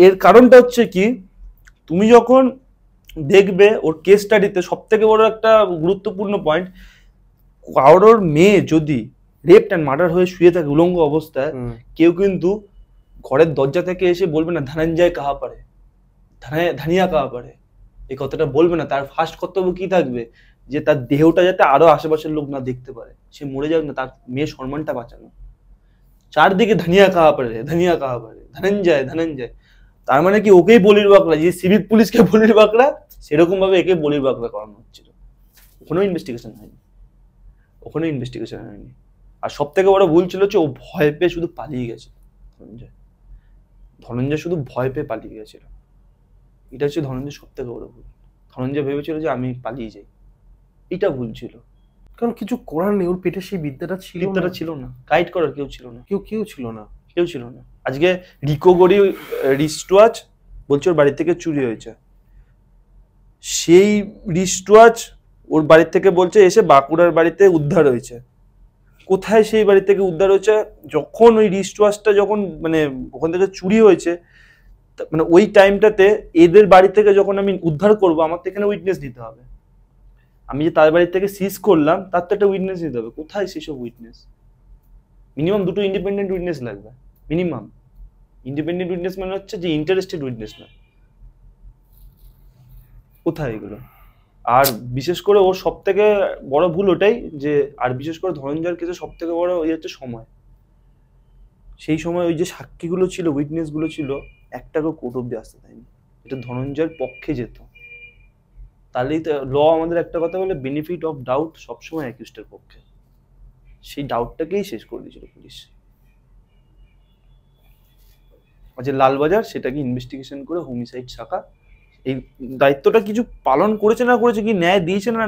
এর কারণটা হচ্ছে কি, তুমি যখন দেখবে ওর কেস স্টাডিতে সব থেকে বড় একটা গুরুত্বপূর্ণ পয়েন্ট, কারোর মেয়ে যদি রেপ অ্যান্ড মার্ডার হয়ে শুয়ে থাকে উলঙ্গ অবস্থায়, কেউ কিন্তু ঘরের দরজা থেকে এসে বলবে না ধনঞ্জয় কাহা পারে, ধানিয়া কাহা পারে, এই কথাটা বলবে না। তার ফার্স্ট কর্তব্য কি থাকবে, যে তার দেহটা যাতে আরো আশেপাশের লোক না দেখতে পারে, সে মরে যাক না, তার মেয়ের সম্মানটা বাঁচানো। চারদিকে ধানিয়া কাহা পারে, ধনঞ্জয়। তার মানে কি ওকেই বলির বাকরা, যে সিভিক পুলিশকে বলির বাকরা, সেরকম ভাবে একে বলির বাকরা করানো হচ্ছিল। ওখানেও ইনভেস্টিগেশন হয়নি। আর সব থেকে বড় ভুল ছিল হচ্ছে ও ভয় পেয়ে শুধু পালিয়ে গেছে। ধনঞ্জয় শুধু ভয় পেয়ে পালিয়ে গেছিল, এটা হচ্ছে ধনঞ্জয় সব থেকে বড় ভুল। ধনঞ্জয় ভেবেছিল যে আমি পালিয়ে যাই, এটা ভুল ছিল। কারণ কিছু করার নেই, ওর পেটে সেই বিদ্যাটা ছিল না, গাইড করার কেউ ছিল না, কেউ ছিল না। আজকে রিকো গড়ি রিস্টওয়াচ বলছে ওর বাড়ি থেকে চুরি হয়েছে, সেই রিস্টওয়াচ ওর বাড়ি থেকে বলছে এসে বাঁকুড়ার বাড়িতে উদ্ধার হয়েছে। কোথায় সেই বাড়ি থেকে উদ্ধার হয়েছে? যখন ওই রিস্টওয়াচটা যখন মানে ওখান থেকে চুরি হয়েছে, মানে ওই টাইমটাতে এদের বাড়ি থেকে যখন আমি উদ্ধার করবো, আমার তো এখানে উইটনেস দিতে হবে। আমি যে তার বাড়ি থেকে সিজ করলাম, তার তো একটা উইটনেস দিতে হবে। কোথায় সেসব উইটনেস? মিনিমাম 2টো ইন্ডিপেন্ডেন্ট উইটনেস লাগবে, মিনিমাম। ইন্ডিপেন্ডেন্ট উইটনেস মানে হচ্ছে যে ইন্টারেস্টেড উইটনেস না। কোথায় এগুলো? আর বিশেষ করে ওর সব থেকে বড় ভুল ওটাই যে, আর বিশেষ করে ধনঞ্জয়ের কেসে সব থেকে বড় ওই হচ্ছে সময়। সেই সময় ওই যে সাক্ষীগুলো ছিল, উইটনেস গুলো ছিল, একটাকেও কোর্ট অব্দি আসতে দেয়নি। এটা ধনঞ্জয়ের পক্ষে যেত, তাহলেই তো ল আমাদের একটা কথা বলে বেনিফিট অফ ডাউট সবসময় অ্যাকিউজডের পক্ষে। সেই ডাউটটাকেই শেষ করে দিয়েছিল পুলিশ। যে লালবাজার সেটাকে ইনভেস্টিগেশন করে হোমিসাইড শাখা এই দায়িত্বটা কিছু পালন করেছে না করেছে, কি ন্যায় দিয়েছে না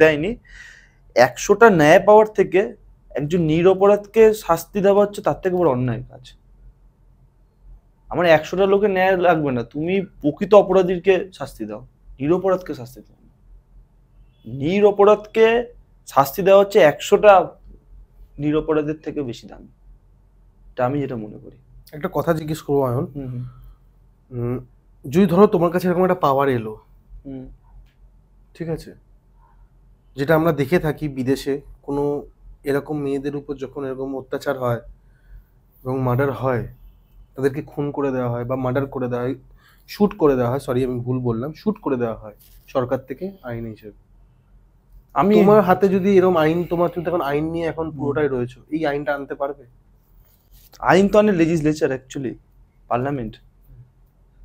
দেয়নি, 100টা ন্যায় পাওয়ার থেকে একজন নিরপরাধকে শাস্তি দেওয়া হচ্ছে তার থেকে বড় অন্যায় কাজ। আমার 100টা লোকের ন্যায় লাগবে না, তুমি প্রকৃত অপরাধীকে শাস্তি দাও, নিরপরাধকে শাস্তি দাও। নিরপরাধকে শাস্তি দেওয়া হচ্ছে 100টা নিরপরাধের থেকে বেশি দামি, এটা আমি যেটা মনে করি। একটা কথা জিজ্ঞেস করবো আয়ন, যদি ধরো তোমার কাছে এরকম একটা পাওয়ার এলো, ঠিক আছে, যেটা আমরা দেখে থাকি বিদেশে, কোনো এরকম মেয়েদের উপর যখন এরকম অত্যাচার হয় এবং মার্ডার হয়, তাদেরকে খুন করে দেওয়া হয় বা মার্ডার করে দেওয়া হয়, শুট করে দেওয়া হয়, সরি আমি ভুল বললাম, শুট করে দেওয়া হয় সরকার থেকে আইন হিসেবে। আমি তোমার হাতে যদি এরকম আইন, তোমার তুমি এখন আইন নিয়ে এখন পুরোটাই রয়েছে, এই আইনটা আনতে পারবে? আইন তো আনে লেজিসলেচার, অ্যাকচুয়ালি পার্লামেন্ট।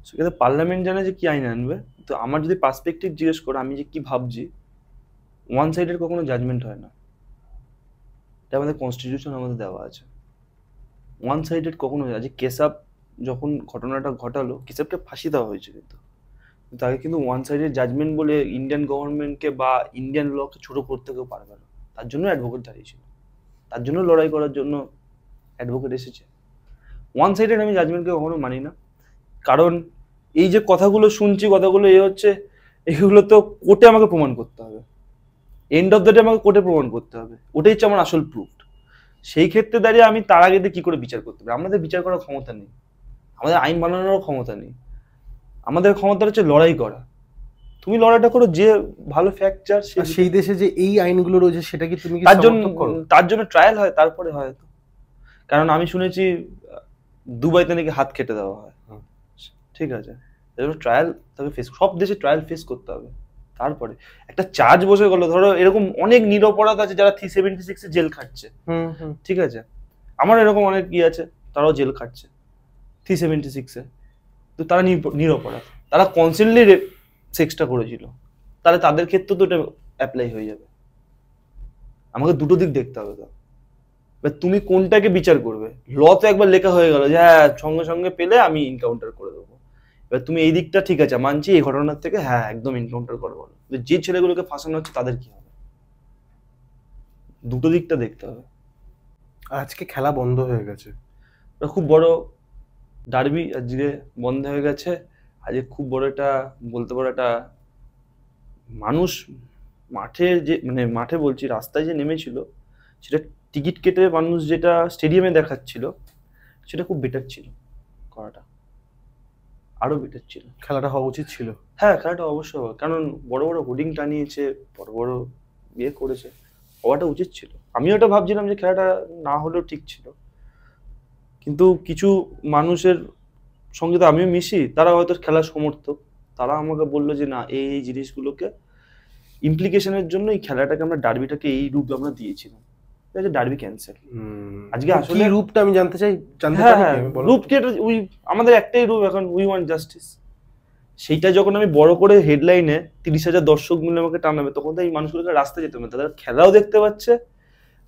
সেক্ষেত্রে পার্লামেন্ট জানে যে কি আইন আনবে। তো আমার যদি পার্সপেক্টিভ জিজ্ঞেস করো, আমি যে কি ভাবছি, ওয়ান সাইডের কখনো জাজমেন্ট হয় না, এটা আমাদের কনস্টিটিউশন আমাদের দেওয়া আছে। ওয়ান সাইডেড কখনো হয়, যে কেশব যখন ঘটনাটা ঘটালো, কেশবকে ফাঁসি দেওয়া হয়েছে, কিন্তু তাকে কিন্তু ওয়ান সাইডেড জাজমেন্ট বলে ইন্ডিয়ান গভর্নমেন্টকে বা ইন্ডিয়ান লকে ছোট করতে কেউ পারবে না। তার জন্য অ্যাডভোকেট দাঁড়িয়েছিল, তার জন্য লড়াই করার জন্য অ্যাডভোকেট এসেছে। ওয়ান সাইডেড আমি জাজমেন্টকে কখনো মানি না, কারণ এই যে কথাগুলো শুনছি, কথাগুলো হচ্ছে, এগুলো তো কোর্টে আমাকে প্রমাণ করতে হবে, এন্ড অফ দ্য ডে আমাকে কোর্টে প্রমাণ করতে হবে, ওটাই হচ্ছে আমার আসল প্রুফ। সেই ক্ষেত্রে দাঁড়িয়ে আমি তার আগে কি করে বিচার করতে পারি? আমাদের বিচার করার ক্ষমতা নেই, আমাদের আইন বানানোর ক্ষমতা নেই, আমাদের ক্ষমতা হচ্ছে লড়াই করা। তুমি লড়াইটা করো, যে ভালো ফ্যাকচার সেই দেশে যে এই আইনগুলো রয়েছে সেটা কি তুমি তার জন্য ট্রায়াল হয়, তারপরে হয় তো। কারণ আমি শুনেছি দুবাইতে নাকি হাত কেটে দেওয়া হয়, ঠিক আছে, ট্রায়াল তাকে ফেস, সব দেশে ট্রায়াল ফেস করতে হবে, তারপরে একটা চার্জ বসে গেল। ধরো এরকম অনেক নিরপরাধ আছে যারা 376 জেল খাটছে, ঠিক আছে, আমার এরকম অনেক আছে তারাও জেল খাটছে 376 তো তারা নিরপরাধ, তারা কনসেন্টলি সেক্সটা করেছিল, তাহলে তাদের ক্ষেত্রে তো এটা অ্যাপ্লাই হয়ে যাবে। আমাকে দুটো দিক দেখতে হবে। তো তুমি কোনটাকে বিচার করবে? ল তো একবার লেখা হয়ে গেল যে হ্যাঁ সঙ্গে সঙ্গে পেলে আমি এনকাউন্টার করে দেবো। এবার তুমি এই দিকটা ঠিক আছে মানছি, এই ঘটনার থেকে হ্যাঁ একদম এনকাউন্টার করে বলো, যে ছেলেগুলোকে ফাঁসানো হচ্ছে তাদের কি হবে? দুটো দিকটা দেখতে হবে। আজকে খেলা বন্ধ হয়ে গেছে, খুব বড় ডার্বি আজকে বন্ধ হয়ে গেছে। আজকে খুব বড় একটা বলতে পারো একটা মানুষ মাঠে যে মানে মাঠে বলছি রাস্তায় যে নেমেছিল, সেটা টিকিট কেটে মানুষ যেটা স্টেডিয়ামে দেখাচ্ছিল সেটা খুব বেটার ছিল করাটা, আরো বেটার ছিল। খেলাটা হওয়া উচিত ছিল। হ্যাঁ খেলাটা অবশ্যই হবে, কারণ বড় বড় হোর্ডিং টানিয়েছে, বড় বড় ইয়ে করেছে, হওয়াটা উচিত ছিল। আমিও এটা ভাবছিলাম যে খেলাটা না হলেও ঠিক ছিল, কিন্তু কিছু মানুষের সঙ্গে তো আমিও মিশি, তারা হয়তো খেলার সমর্থক, তারা আমাকে বললো যে না এই জিনিসগুলোকে ইমপ্লিকেশনের জন্য এই খেলাটাকে আমরা ডার্বিটাকে এই রূপে আমরা দিয়েছিলাম, ডার্বি ক্যান্সেল। আজকে আসলে রূপটা আমি জানতে চাই, রূপ কি? আমাদের একটাই রূপ এখন, উই ওয়ান্ট জাস্টিস। সেইটা যখন আমি বড় করে হেডলাইনে 30,000 দর্শক মিলে আমাকে টানাবে, তখন তো এই মানুষগুলোকে রাস্তায় যেতে হবে, তাদের খেলাও দেখতে পাচ্ছে,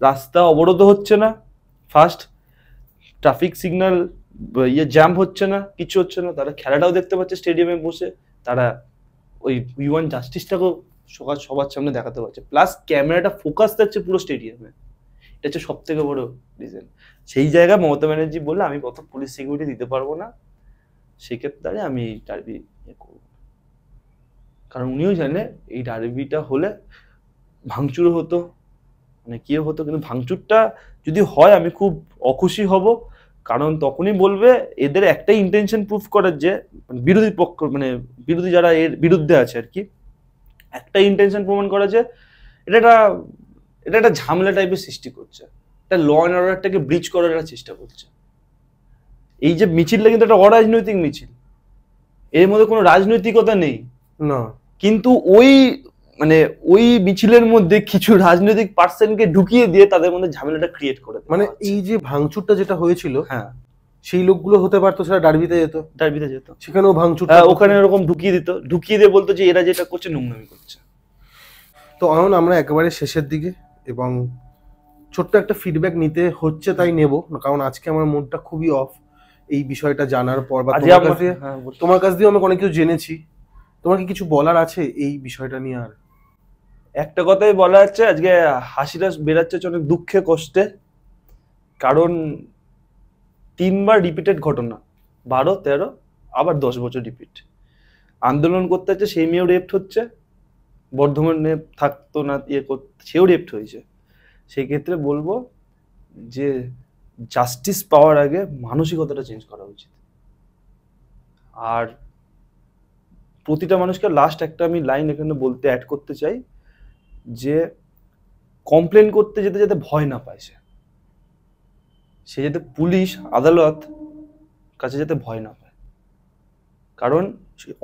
রাস্তা অবরোধ হচ্ছে না, ফার্স্ট ট্রাফিক সিগন্যাল জ্যাম হচ্ছে না, কিছু হচ্ছে না, তারা খেলাটাও দেখতে পাচ্ছে স্টেডিয়ামে বসে, তারা ওই উই ওয়ান্ট জাস্টিসটাকেও সবার সামনে দেখাতে পারছে, প্লাস ক্যামেরাটা ফোকাস থাকছে পুরো স্টেডিয়ামে। এটা হচ্ছে সব থেকে বড় রিজন। সেই জায়গায় মমতা ব্যানার্জি বললে আমি কত পুলিশ সিকিউরিটি দিতে পারবো না, সেক্ষেত্রে আমি এই ডার্বি করবো, কারণ উনিও জানে এই ডার্বিটা হলে ভাঙচুর হতো, মানে কি হতো, কিন্তু ভাঙচুরটা যদি হয় আমি খুব অখুশি হব, কারণ তখনই বলবে এদের একটাই ইন্টেনশন প্রুফ করার যে বিরোধী পক্ষ মানে বিরোধী যারা এর বিরুদ্ধে আছে আর কি, একটা ইন্টেনশন প্রমাণ করা যে এটা একটা ঝামেলা টাইপের সৃষ্টি করছে, একটা ল অ্যান্ড অর্ডারটাকে ব্রিচ করার একটা চেষ্টা করছে। এই যে মিছিলটা কিন্তু একটা অরাজনৈতিক মিছিল, এর মধ্যে কোনো রাজনৈতিকতা নেই না, কিন্তু ওই মিছিলের মধ্যে কিছু রাজনৈতিক পার্সনকে ঢুকিয়ে দিয়ে তাদের মধ্যে ঝামেলাটা ক্রিয়েট করে, মানে এই যে ভাঙচুরটা যেটা হয়েছিল, হ্যাঁ সেই লোকগুলো হতে পারতো, সেটা ডার্বিতে যেত, ডার্বিতে যেত, সেখানেও ভাঙচুর ওখানে এরকম ঢুকিয়ে দিত, ঢুকিয়ে দিয়ে বলতো যে এরা যেটা করছে নোংরামি করছে। তো এখন আমরা একেবারে শেষের দিকে, এবং ছোট্ট একটা ফিডব্যাক নিতে হচ্ছে, তাই নেব, কারণ আজকে আমার মুডটা খুবই অফ এই বিষয়টা জানার পর, বা আজকে তোমার আমার কাছ দিয়ে হ্যাঁ বল। তোমার কাছ দিয়ে আমি অনেক কিছু জেনেছি। তোমার কি কিছু বলার আছে এই বিষয়টা নিয়ে? আর একটা কথাই বলা যাচ্ছে, আজকে হাসিটা বেরাচ্ছে হচ্ছে অনেক দুঃখে কষ্টে, কারণ 3বার রিপিটেড ঘটনা, 12, 13, আবার 10 বছর রিপিট। আন্দোলন করতে হচ্ছে, সেই মেয়েও রেপ্ট হচ্ছে, বর্ধমানে থাকতো না ইয়ে সেও রেপ্ট হয়েছে। সেই ক্ষেত্রে বলবো যে জাস্টিস পাওয়ার আগে মানসিকতাটা চেঞ্জ করা উচিত। আর প্রতিটা মানুষকে লাস্ট একটা আমি লাইন এখানে বলতে অ্যাড করতে চাই, যে কমপ্লেন করতে যেতে যাতে ভয় না পায়, সে যাতে পুলিশ আদালত কাছে যাতে ভয় না পায়, কারণ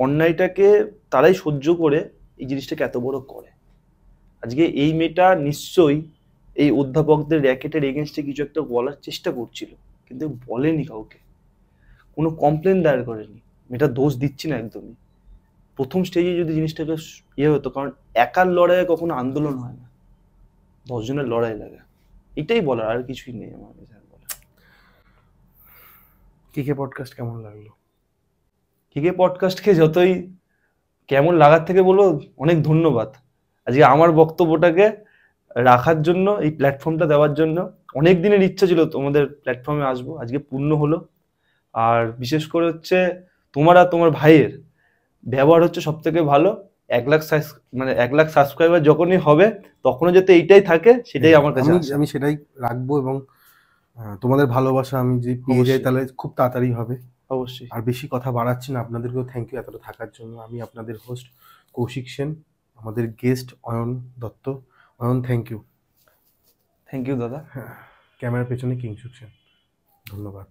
অন্যায়টাকে তারাই সহ্য করে এই জিনিসটাকে এত বড় করে। আজকে এই মেয়েটা নিশ্চয়ই এই অধ্যাপকদের র্যাকেটের এগেনস্টে কিছু একটা বলার চেষ্টা করছিল, কিন্তু বলেনি কাউকে, কোনো কমপ্লেন দায়ের করেনি। মেয়েটা দোষ দিচ্ছি না একদমই, প্রথম স্টেজে যদি জিনিসটাকে ইয়ে হতো, কারণ একার লড়াইয়ে কখনো আন্দোলন হয় না, 10 জনের লড়াই লাগে। এটাই বলার, আর কিছুই নেই আমার কাছে বলার। কিকে পডকাস্ট কেমন লাগলো? কিকে পডকাস্টকে যতই কেমন লাগার থেকে বলবো অনেক ধন্যবাদ আজকে আমার বক্তব্যটাকে রাখার জন্য, এই প্ল্যাটফর্মটা দেওয়ার জন্য। অনেক দিনের ইচ্ছা ছিল তোমাদের প্ল্যাটফর্মে আসবো, আজকে পূর্ণ হলো। আর বিশেষ করে হচ্ছে তোমার আর তোমার ভাইয়ের ব্যবহার হচ্ছে সব থেকে ভালো। 1 লাখ মানে 1 লাখ সাবস্ক্রাইবার যখনই হবে তখনও যাতে এইটাই থাকে, সেটাই আমার কাছে আশা। আমি সেটাই রাখবো, এবং তোমাদের ভালোবাসা আমি যদি পেয়ে যাই অবশ্যই। তাহলে খুব তাড়াতাড়ি হবে। অবশ্যই। আর বেশি কথা বাড়াচ্ছি না, আপনাদেরকেও থ্যাংক ইউ এতটা থাকার জন্য। আমি আপনাদের হোস্ট কৌশিক সেন, আমাদের guest Ayan Dutta. Ayan, thank you. Thank you দাদা। ক্যামেরার পেছনে কিংশুক সেন, ধন্যবাদ।